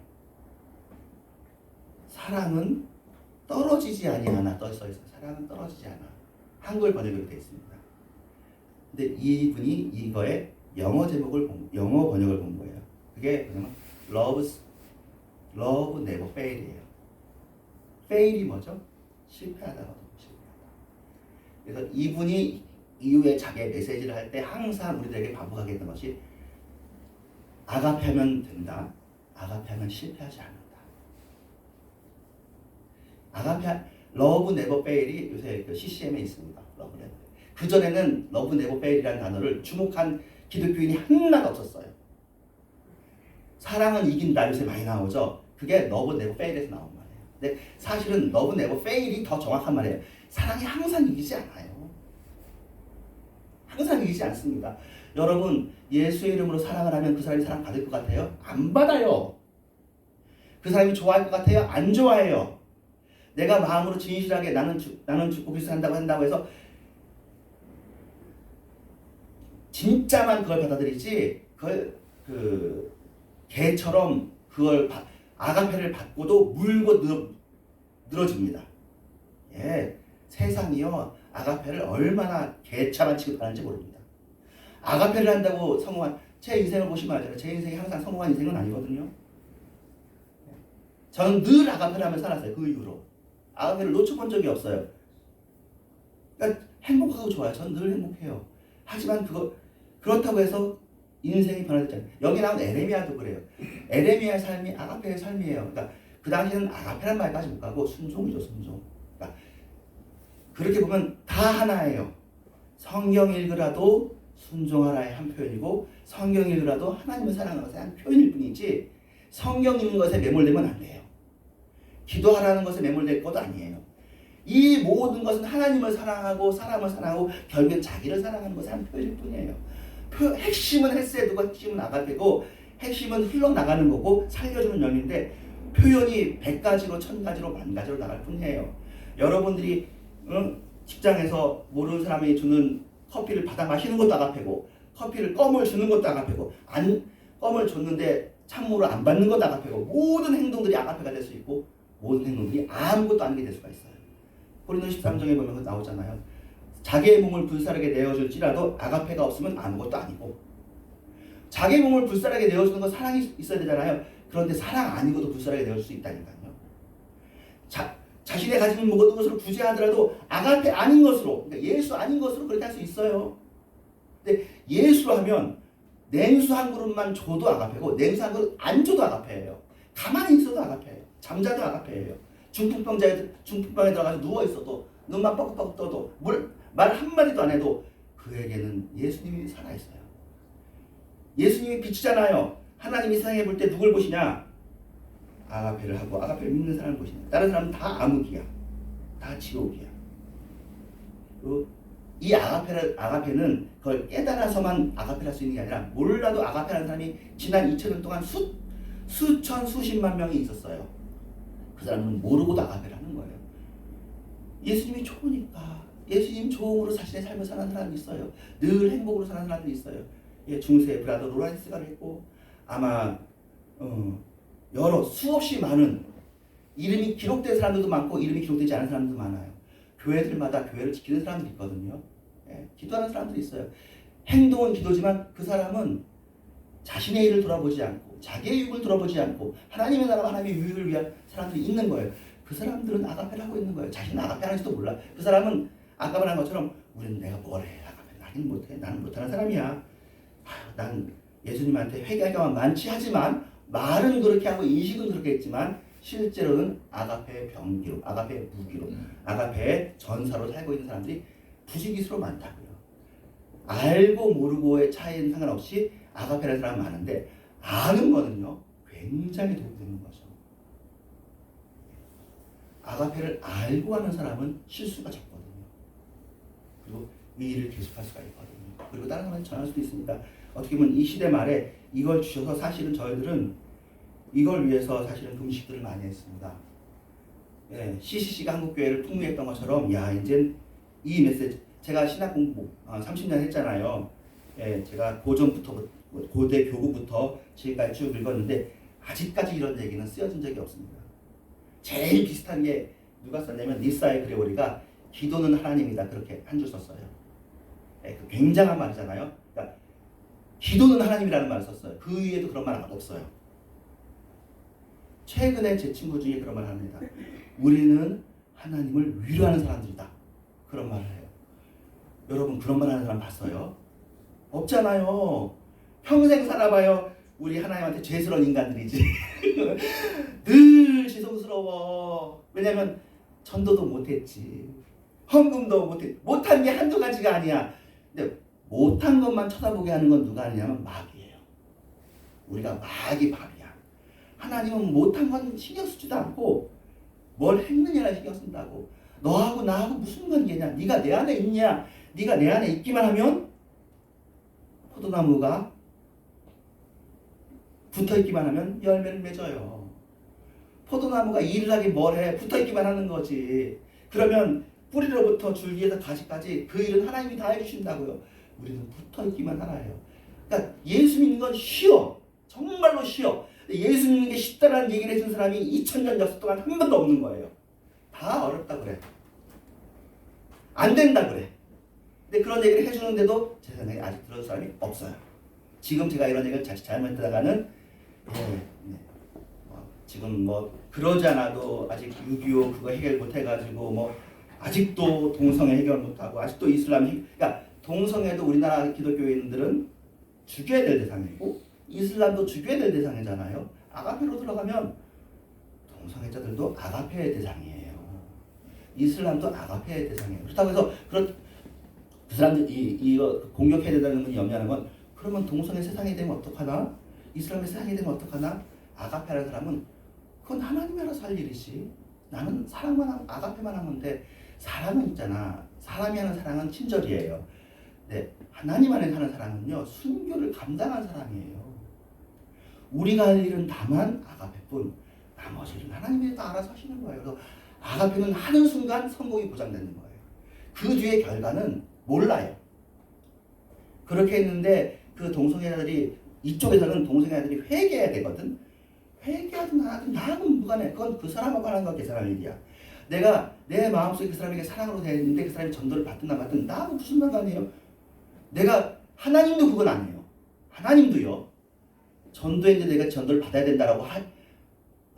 사랑은 떨어지지 아니하나 떠 있어요. 사랑은 떨어지지 않아. 한글 번역으로 되어 있습니다. 근데 이분이 이거에 영어 번역을 본 거예요. 그게 뭐냐면 Love never fail이에요. fail이 뭐죠? 실패하다가 실패하다. 그래서 이분이 이후에 자기의 메시지를 할 때 항상 우리들에게 반복하게 했던 것이 아가페하면 된다. 아가페하면 실패하지 않는다. Love never fail이 요새 그 CCM에 있습니다. Love never. 그 전에는 Love never fail이라는 단어를 주목한 기독교인이 하나도 없었어요. 사랑은 이긴다 요새 많이 나오죠. 그게 Love never fail에서 나온 말이에요. 근데 사실은 Love never fail이 더 정확한 말이에요. 사랑이 항상 이기지 않아요. 항상 이기지 않습니다. 여러분 예수의 이름으로 사랑을 하면 그 사람이 사랑받을 것 같아요? 안 받아요. 그 사람이 좋아할 것 같아요? 안 좋아해요. 내가 마음으로 진실하게 나는 죽고 그리스도 한다고 해서 진짜만 그걸 받아들이지 그걸 그 개처럼 그걸 아가페를 받고도 물고 늘어집니다. 예, 세상이요 아가페를 얼마나 개차만 취급하는지 모릅니다. 아가페를 한다고 성공한 제 인생을 보시면 알잖아요. 제 인생이 항상 성공한 인생은 아니거든요. 저는 늘 아가페를 하며 살았어요. 그 이후로 아가페를 놓쳐본 적이 없어요. 그러니까 행복하고 좋아요. 저는 늘 행복해요. 하지만 그렇다고 해서 인생이 변화되지 않아요. 여기 나온 에레미야도 그래요. 에레미야의 삶이 아가페의 삶이에요. 그러니까 그 당시에는 아가페란 말까지 못 가고 순종이죠, 순종. 그러니까 그렇게 보면 다 하나예요. 성경 읽으라도 순종하라의 한 표현이고 성경 읽으라도 하나님을 사랑하는 것의 한 표현일 뿐이지 성경 읽는 것에 매몰되면 안 돼요. 기도하라는 것에 매몰될 것도 아니에요. 이 모든 것은 하나님을 사랑하고 사람을 사랑하고 결국엔 자기를 사랑하는 것의 한 표현일 뿐이에요. 핵심은 헤세드고 핵심은 아가페고 핵심은 흘러나가는 거고 살려주는 영인데 표현이 100가지로 1000가지로 10,000가지로 나갈 뿐이에요. 여러분들이 직장에서 모르는 사람이 주는 커피를 받아 마시는 것도 아가페고 커피를 껌을 주는 것도 아가페고 껌을 줬는데 찬물을 안 받는 것도 아가페고 모든 행동들이 아가페가 될 수 있고 모든 행동들이 아무것도 아니게 될 수가 있어요. 고린도 13장에 보면 그거 나오잖아요. 자기의 몸을 불사르게 내어줄지라도 아가페가 없으면 아무것도 아니고 자기의 몸을 불사르게 내어주는 건 사랑이 있어야 되잖아요. 그런데 사랑 아니고도 불사르게 내어줄 수 있다니까요. 자신의 가진 모든 것으로 구제하더라도 아가페 아닌 것으로 그러니까 예수 아닌 것으로 그렇게 할 수 있어요. 근데 예수로 하면 냉수 한 그릇만 줘도 아가페고 냉수 한 그릇 안 줘도 아가페예요. 가만히 있어도 아가페예요. 잠자도 아가페예요. 중풍병에 들어가서 누워있어도 눈만 뻑뻑 떠도 말 한마디도 안 해도 그에게는 예수님이 살아있어요. 예수님이 빛이잖아요. 하나님이 세상에 볼 때 누굴 보시냐? 아가페를 하고 아가페를 믿는 사람을 보시냐. 다른 사람은 다 암흑이야. 다 지옥이야. 이 아가페는 그걸 깨달아서만 아가페를 할 수 있는 게 아니라 몰라도 아가페라는 사람이 지난 2000년 동안 수천 수십만 명이 있었어요. 그 사람은 모르고도 아가페를 하는 거예요. 예수님이 좋으니까 예수님 좋음으로 자신의 삶을 사는 사람이 있어요. 늘 행복으로 사는 사람들이 있어요. 예, 중세 브라더 로렌스가를 했고 아마 여러 수없이 많은 이름이 기록된 사람들도 많고 이름이 기록되지 않은 사람들도 많아요. 교회들마다 교회를 지키는 사람들이 있거든요. 예, 기도하는 사람들이 있어요. 행동은 기도지만 그 사람은 자신의 일을 돌아보지 않고 자기의 유익을 돌아보지 않고 하나님의 나라와 하나님의 유익을 위한 사람들이 있는 거예요. 그 사람들은 아가페를 하고 있는 거예요. 자신은 아가페 하는지도 몰라. 그 사람은 아까 말한 것처럼 우리는 내가 뭘 해. 아가페 나는 못해. 나는 못하는 사람이야. 난 예수님한테 회개할 경우가 많지 하지만 말은 그렇게 하고 인식은 그렇게 했지만 실제로는 아가페의 병기로 아가페의 무기로 아가페의 전사로 살고 있는 사람들이 부지기수로 많다고요. 알고 모르고의 차이는 상관없이 아가페라는 사람은 많은데 아는 거는요 굉장히 도움이 되는 거죠. 아가페를 알고 하는 사람은 실수가 적거든요. 그리고 이 일을 계속할 수가 있거든요. 그리고 다른 사람한테 전할 수도 있습니다. 어떻게 보면 이 시대 말에 이걸 주셔서 사실은 저희들은 이걸 위해서 사실은 금식들을 많이 했습니다. 예, CCC가 한국교회를 풍미했던 것처럼 야 이제 이 메시지 제가 신학 공부 30년 했잖아요. 예, 제가 고전부터 고대 교구부터 지금까지 쭉 읽었는데 아직까지 이런 얘기는 쓰여진 적이 없습니다. 제일 비슷한 게 누가 썼냐면 니사의 그레고리가 기도는 하나님이다 그렇게 한 줄 썼어요. 예, 그 굉장한 말이잖아요. 그러니까 기도는 하나님이라는 말을 썼어요. 그 위에도 그런 말 없어요. 최근에 제 친구 중에 그런 말을 합니다. 우리는 하나님을 위로하는 사람들이다. 그런 말을 해요. 여러분 그런 말 하는 사람 봤어요? 없잖아요. 평생 살아봐요. 우리 하나님한테 죄스러운 인간들이지. 늘 죄송스러워. 왜냐면 전도도 못했지. 헌금도 못한 게 한두 가지가 아니야. 근데 못한 것만 쳐다보게 하는 건 누가 하느냐면 마귀예요. 우리가 마귀 밥이야. 하나님은 못한 건 신경 쓰지도 않고 뭘 했느냐를 신경 쓴다고. 너하고 나하고 무슨 관계냐. 네가 내 안에 있냐. 네가 내 안에 있기만 하면 포도나무가 붙어있기만 하면 열매를 맺어요. 포도나무가 일을 하긴 뭘 해. 붙어있기만 하는 거지. 그러면 뿌리로부터 줄기에서 가시까지 그 일은 하나님이 다 해주신다고요. 우리는 붙어있기만 하나요. 그러니까 예수 믿는 건 쉬워. 정말로 쉬워. 예수 믿는 게 쉽다라는 얘기를 해준 사람이 2000년 역사 동안 한 번도 없는 거예요. 다 어렵다 그래. 안 된다 그래. 근데 그런 얘기를 해주는데도 제 생각에 아직 들어준 사람이 없어요. 지금 제가 이런 얘기를 자칫 잘못하다가는 지금 뭐 그러지 않아도 아직 6.25 그거 해결 못 해가지고 뭐 아직도 동성애 해결 못하고 아직도 그러니까 동성애도 우리나라 기독교인들은 죽여야 될 대상이고 이슬람도 죽여야 될 대상이잖아요. 아가페로 들어가면 동성애자들도 아가페의 대상이에요. 이슬람도 아가페의 대상이에요. 그렇다고 해서 그 사람들이 이거 공격해야 된다는 분이 염려하는 건 그러면 동성애 세상이 되면 어떡하나? 이슬람의 세상이 되면 어떡하나? 아가페라는 사람은 그건 하나님이 알아서 할 일이지. 나는 사랑만 하면 아가페만 하면 돼. 사랑은 있잖아. 사람이 하는 사랑은 친절이에요. 네, 하나님 안에 사는 사랑은요 순교를 감당한 사람이에요. 우리가 할 일은 다만 아가페뿐 나머지는 하나님이 다 알아서 하시는 거예요. 그래서 아가페는 하는 순간 성공이 보장되는 거예요. 그 뒤의 결과는 몰라요. 그렇게 했는데 그 동성애자들이 이쪽에서는 동성애자들이 회개해야 되거든. 회개하든 안 하든 나하고는 무관해. 그건 그 사람하고 하는 거 계산할 일이야. 내가 내 마음속에 그 사람에게 사랑으로 대했는데 그 사람이 전도를 받든 안 받든 나하고 무슨 상관이에요. 내가 하나님도 그건 아니에요. 하나님도요. 전도했는데 내가 전도를 받아야 된다라고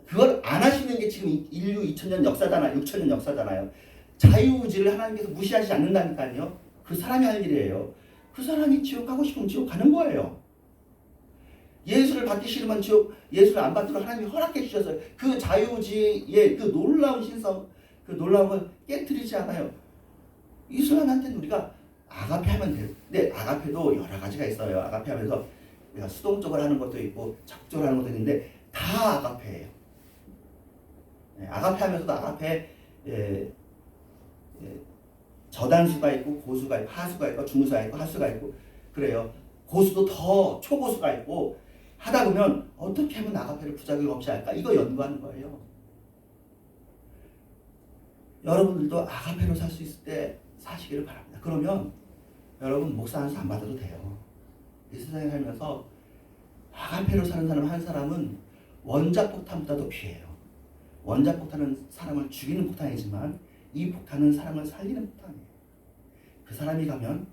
그걸 안 하시는 게 지금 인류 2000년 역사잖아요. 6000년 역사잖아요. 자유의지를 하나님께서 무시하지 않는다니까요. 그 사람이 할 일이에요. 그 사람이 지옥 가고 싶으면 지옥 가는 거예요. 예수를 받기 싫으면 예수를 안 받도록 하나님이 허락해 주셨어요. 그 자유의지의 그 놀라운 신성, 그 놀라운 걸 깨트리지 않아요. 이슬람한테는 우리가 아가페 하면 돼요. 근데 아가페도 여러 가지가 있어요. 아가페 하면서 우리가 수동적으로 하는 것도 있고 적극적으로 하는 것도 있는데 다 아가페예요. 아가페 하면서도 아가페 저단수가 있고 고수가 있고 하수가 있고 중수가 있고 하수가 있고 그래요. 고수도 더 초고수가 있고 하다 보면 어떻게 하면 아가페를 부작용 없이 할까? 이거 연구하는 거예요. 여러분들도 아가페로 살 수 있을 때 사시기를 바랍니다. 그러면 여러분 목사 안수 안 받아도 돼요. 이 세상에 살면서 아가페로 사는 사람 한 사람은 원자 폭탄보다도 귀해요. 원자 폭탄은 사람을 죽이는 폭탄이지만 이 폭탄은 사람을 살리는 폭탄이에요. 그 사람이 가면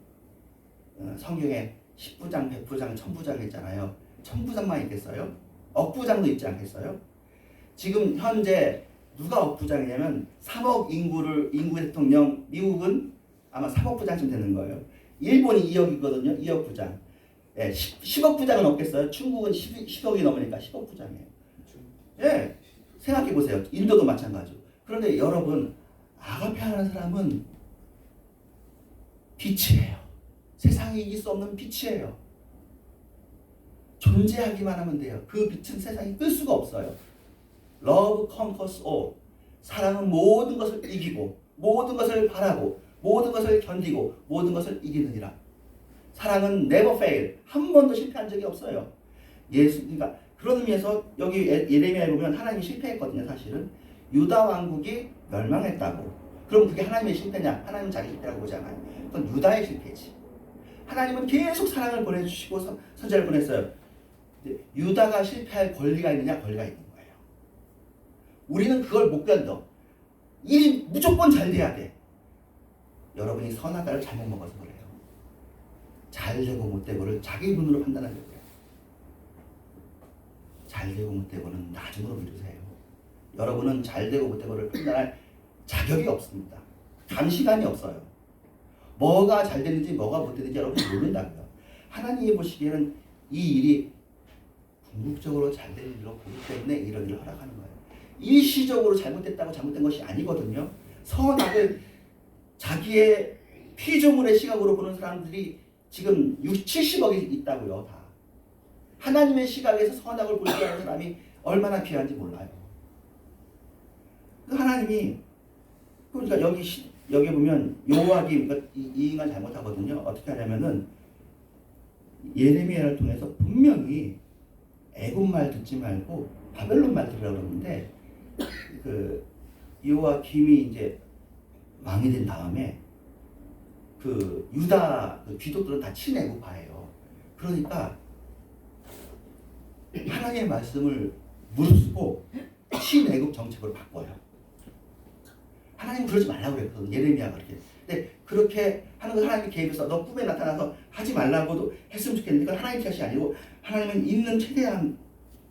성경에 10부장, 100부장, 1000부장 있잖아요. 1000부장만 있겠어요? 억부장도 있지 않겠어요? 지금 현재 누가 억부장이냐면 3억 인구 대통령 미국은 아마 3억 부장쯤 되는 거예요. 일본이 2억이거든요. 2억 부장. 10억 부장은 없겠어요? 중국은 10억이 넘으니까 10억 부장이에요. 예, 생각해 보세요. 인도도 마찬가지고. 그런데 여러분 아가페 하는 사람은 빛이에요. 세상에 이길 수 없는 빛이에요. 존재하기만 하면 돼요. 그 빛은 세상에 끌 수가 없어요. Love conquers all. 사랑은 모든 것을 이기고 모든 것을 바라고 모든 것을 견디고 모든 것을 이기느니라. 사랑은 never fail. 한 번도 실패한 적이 없어요. 그러니까 그런 의미에서 여기 예레미야에 보면 하나님이 실패했거든요. 사실은 유다 왕국이 멸망했다고. 그럼 그게 하나님의 실패냐? 하나님은 자기 실패라고 보지 않아요. 그건 유다의 실패지. 하나님은 계속 사랑을 보내주시고 선지자를 보냈어요. 유다가 실패할 권리가 있느냐? 권리가 있는 거예요. 우리는 그걸 못 견뎌. 일이 무조건 잘 돼야 돼. 여러분이 선하다를 잘못 먹어서 그래요. 잘 되고 못 되고를 자기 눈으로 판단하려고요. 잘 되고 못 되고는 나중으로 미루세요. 여러분은 잘 되고 못 되고를 판단할 자격이 없습니다. 감시관이 없어요. 뭐가 잘 됐는지 뭐가 못 됐는지 여러분이 모른다고요. 하나님이 보시기에는 이 일이 궁극적으로 잘 될 일로 보기 때문에 이런 일을 허락하는 거예요. 일시적으로 잘못됐다고 잘못된 것이 아니거든요. 선악을 자기의 피조물의 시각으로 보는 사람들이 지금 70억이 있다고요. 다. 하나님의 시각에서 선악을 볼 줄 아는 사람이 얼마나 귀한지 몰라요. 하나님이 그러니까 여기 보면 여호와김 그러니까 이 인간 잘못하거든요. 어떻게 하냐면은 예레미야를 통해서 분명히 애굽 말 듣지 말고 바벨론 말 들으라고 그러는데 그 여호와김이 이제 왕이 된 다음에 그 유다 그 귀족들은 다 친애굽파예요. 그러니까 하나님의 말씀을 무릅쓰고 친애굽 정책으로 바꿔요. 하나님 그러지 말라고 그랬거든요. 예레미야가 그렇게. 근데 그렇게 하는 걸 하나님이 개입해서 너 꿈에 나타나서 하지 말라고도 했으면 좋겠는데 그건 하나님 뜻이 아니고 하나님은 있는 최대한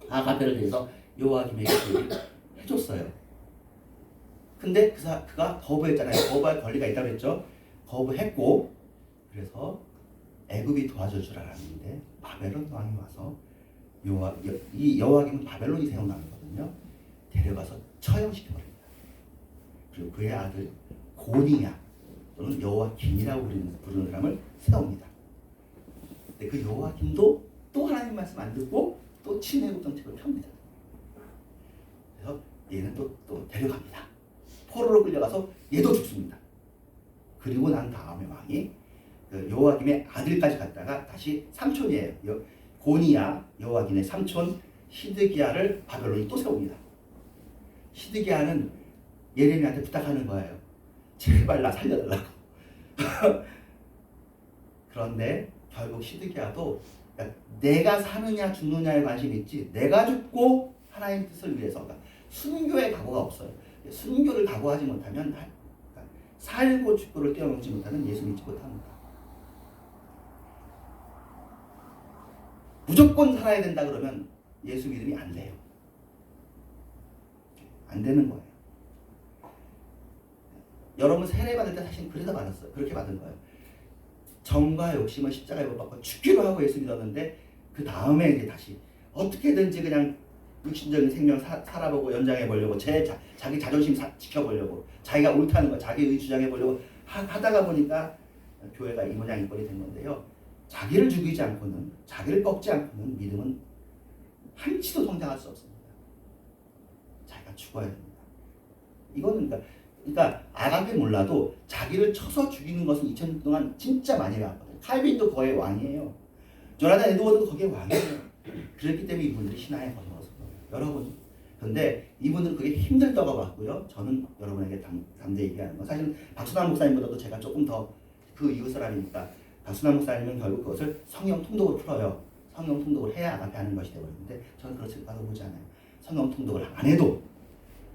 아가페를 위해서 요아김에게 해줬어요. 근데 그가 거부했잖아요. 거부할 권리가 있다고 했죠. 거부했고 그래서 애굽이 도와줄 줄 알았는데 바벨론 왕이 와서 이 여호와김은 바벨론이 생각나거든요. 데려가서 처형시켜버립니다. 그리고 그의 아들 고니야 또는 여호와김이라고 부르는 사람을 세웁니다. 근데 그 여호와김도 또 하나님 말씀 안 듣고 또 친애국 정책을 펴니다. 그래서 얘는 또 데려갑니다. 포로로 끌려가서 얘도 죽습니다. 그리고 난 다음에 왕이 그 여호와김의 아들까지 갔다가 다시 삼촌이에요. 고니야 여호와김의 삼촌 시드기야를 바벨론이 또 세웁니다. 시드기야는 예레미야한테 부탁하는 거예요. 제발 나 살려달라고. 그런데 결국 시드기야도 내가 사느냐 죽느냐에 관심이 있지 내가 죽고 하나님 뜻을 위해서 그러니까 순교의 각오가 없어요. 순교를 각오하지 못하면 살고 죽고를 뛰어넘지 못하는 예수 믿지 못합니다. 무조건 살아야 된다 그러면 예수 믿음이 안 돼요. 안 되는 거예요. 여러분 세례 받을 때 사실 그래서 받았어요. 그렇게 받은 거예요. 정과 욕심은 십자가에 못 박고 죽기로 하고 예수 믿었는데 그 다음에 이제 다시 어떻게든지 그냥 육신적인 생명 살아보고 연장해 보려고 자기 자존심 지켜보려고 자기가 옳다는 거 자기의 주장해 보려고 하다가 보니까 교회가 이 모양 이 꼴이 된 건데요. 자기를 죽이지 않고는 자기를 꺾지 않고는 믿음은 한치도 성장할 수 없습니다. 자기가 죽어야 됩니다. 이거는 그러니까 아가페 몰라도 자기를 쳐서 죽이는 것은 2000년 동안 진짜 많이 해왔거든요. 칼빈도 거의 왕이에요. 조나단 에드워드도 거기에 왕이에요. 그렇기 때문에 이분들이 신앙에 걸어서 여러분 그런데 이분들은 그게 힘들다고 봤고요. 저는 여러분에게 담대히 얘기하는 건 사실은 박순환 목사님보다도 제가 조금 더 그 이웃 사람이니까 박순환 목사님은 결국 그것을 성령 통독으로 풀어요. 성령 통독을 해야 아가페 하는 것이 되어버리는데 저는 그렇지까도 보지 않아요. 성령 통독을 안 해도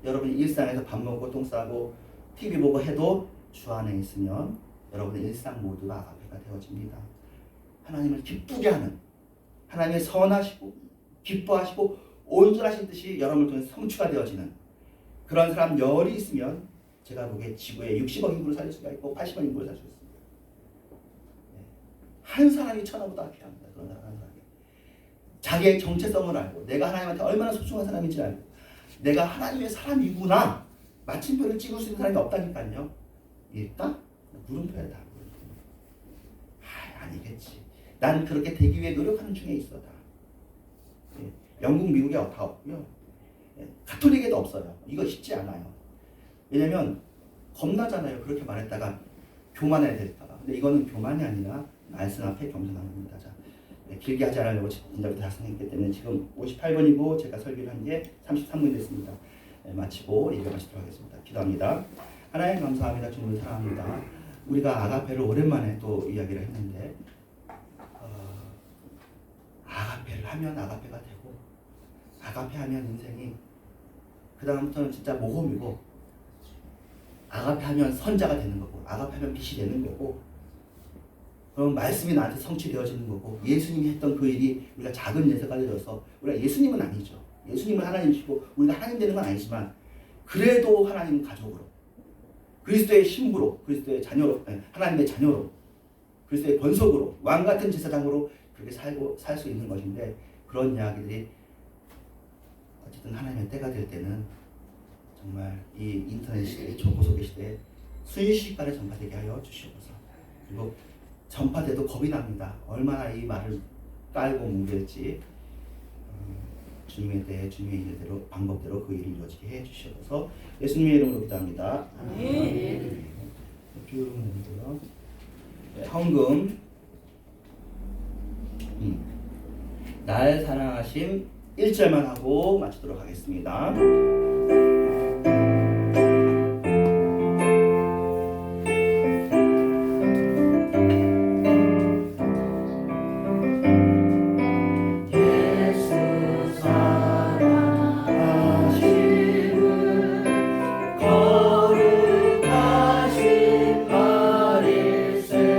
여러분이 일상에서 밥 먹고 똥 싸고 TV 보고 해도 주 안에 있으면 여러분의 일상 모두가 아가페가 되어집니다. 하나님을 기쁘게 하는 하나님의 선하시고 기뻐하시고 온전하신 뜻이 여러분을 통해 성취가 되어지는 그런 사람 열이 있으면 제가 보기에 지구에 60억 인구를 살릴 수가 있고 80억 인구를 살릴 수 있습니다. 한 사람이 천하보다 필요합니다. 그런 사람 한 사람이 자기의 정체성을 알고 내가 하나님한테 얼마나 소중한 사람인지 알고 내가 하나님의 사람이구나 마침표를 찍을 수 있는 사람이 없다니까요. 일단 물음표에다 아니겠지. 난 그렇게 되기 위해 노력하는 중에 있어. 다. 영국, 미국에 다 없고요. 가톨릭에도 없어요. 이거 쉽지 않아요. 왜냐면 겁나잖아요. 그렇게 말했다가 교만해야 될까 봐. 근데 이거는 교만이 아니라 말씀 앞에 겸손한 겁니다. 자, 길게 하지 않으려고 진작부터 작성했기 때문에 지금 58번이고 제가 설교를 한 게 33분 됐습니다. 마치고 얘기를 마치도록 하겠습니다. 기도합니다. 하나님 감사합니다. 주님을 사랑합니다. 우리가 아가페를 오랜만에 또 이야기를 했는데 아가페를 하면 아가페가 되고 아가페 하면 인생이 그 다음부터는 진짜 모험이고 아가페 하면 선자가 되는 거고 아가페 하면 빛이 되는 거고 그럼 말씀이 나한테 성취되어지는 거고 예수님이 했던 그 일이 우리가 작은 예서가 되어서 우리가 예수님은 아니죠. 예수님은 하나님이시고 우리가 하나님 되는 건 아니지만 그래도 하나님 가족으로 그리스도의 신부로 그리스도의 자녀로 하나님의 자녀로 그리스도의 권속으로 왕같은 제사장으로 그렇게 살 수 있는 것인데 그런 이야기들이 어쨌든 하나님의 때가 될 때는 정말 이 인터넷 시대의 초고속의 시대에 순식간에 전파되게 하여 주시옵소서. 그리고 전파돼도 겁이 납니다. 얼마나 이 말을 깔고 뭉갤지 주님의 때에 주님의 일대로 방법대로 그 일이 이루어지게 해 주시옵소서. 예수님의 이름으로 기도합니다. 아멘. 헌금 날 사랑하심 1절만 하고 마치도록 하겠습니다. 거룩하신 말일세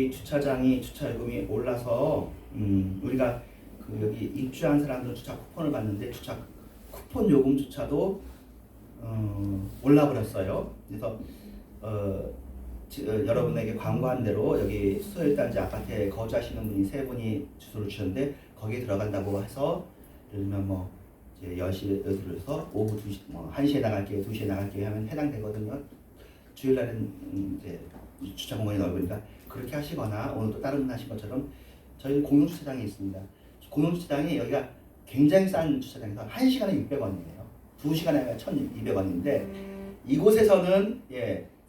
여기 주차장이 주차 요금이 올라서 우리가 그 여기 입주한 사람들은 주차 쿠폰을 받는데 주차 쿠폰 요금조차도 올라 버렸어요. 그래서 여러분에게 광고한 대로 여기 수서일단지 아파트에 거주하시는 분이 세 분이 주소를 주셨는데 거기에 들어간다고 해서 예를 들면 뭐 이제 10시에 들어서 오후 2시 뭐 1시에 나갈게요, 2시에 나갈게요 하면 해당되거든요. 주일날은 이제 주차 공간이 넓으니까 그렇게 하시거나 오늘 또 다른 분 하신 것처럼 저희는 공용 주차장이 있습니다. 공용 주차장이 여기가 굉장히 싼 주차장에서 1시간에 600원이에요. 2시간에 1,200원인데 이곳에서는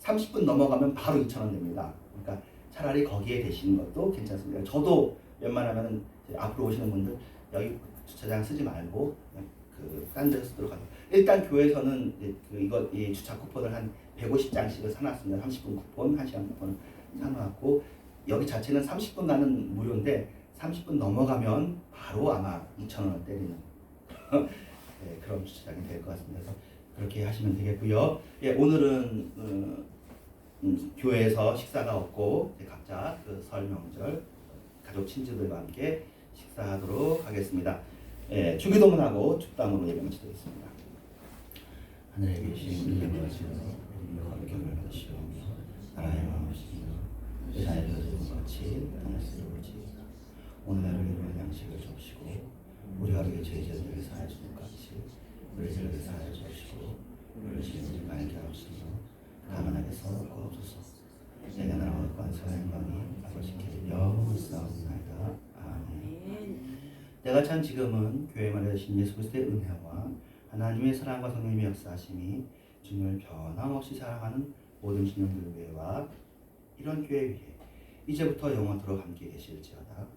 30분 넘어가면 바로 2,000원 됩니다. 그러니까 차라리 거기에 대시는 것도 괜찮습니다. 저도 웬만하면 앞으로 오시는 분들 여기 주차장 쓰지 말고 딴 데서 쓰도록 하죠. 일단 교회에서는 이 주차 쿠폰을 한 150장씩을 사놨습니다. 30분 쿠폰, 1시간 쿠폰을 사놨고 여기 자체는 30분 가는 무료인데 30분 넘어가면 바로 아마 2,000원을 때리는 네, 그런 주차장이 될 것 같습니다. 그래서 그렇게 하시면 되겠고요. 오늘은 교회에서 식사가 없고 각자 그 설 명절 가족 친지들과 함께 식사하도록 하겠습니다. 주기도문하고 축담으로 예배 마치겠습니다. 하늘에 계신 우리 아버지여, 이름을 받으시오며 나라의 마음이시며 세상에 이루어지는 것 같이 땅에서 이루어지이다. 오늘 하루 일용할 양식을 주시고 우리가 우리의 죄지들에게 사하여 주는 것 같이 우리 죄를 사하여 주시고 우리를 시험에 말게 하옵소서. 다만 하게 서럽고 없소서. 내가 나라와 권세와 영광이 아버지께 영원히 있사옵나이다. 아멘. 내가 참 지금은 교회만에 되신 예수 그리스도의 은혜와 하나님의 사랑과 성령님의 역사하심이 주님을 변함없이 사랑하는 모든 신령들 위에와 이런 교회 위에 이제부터 영원토록 함께 계실지어다.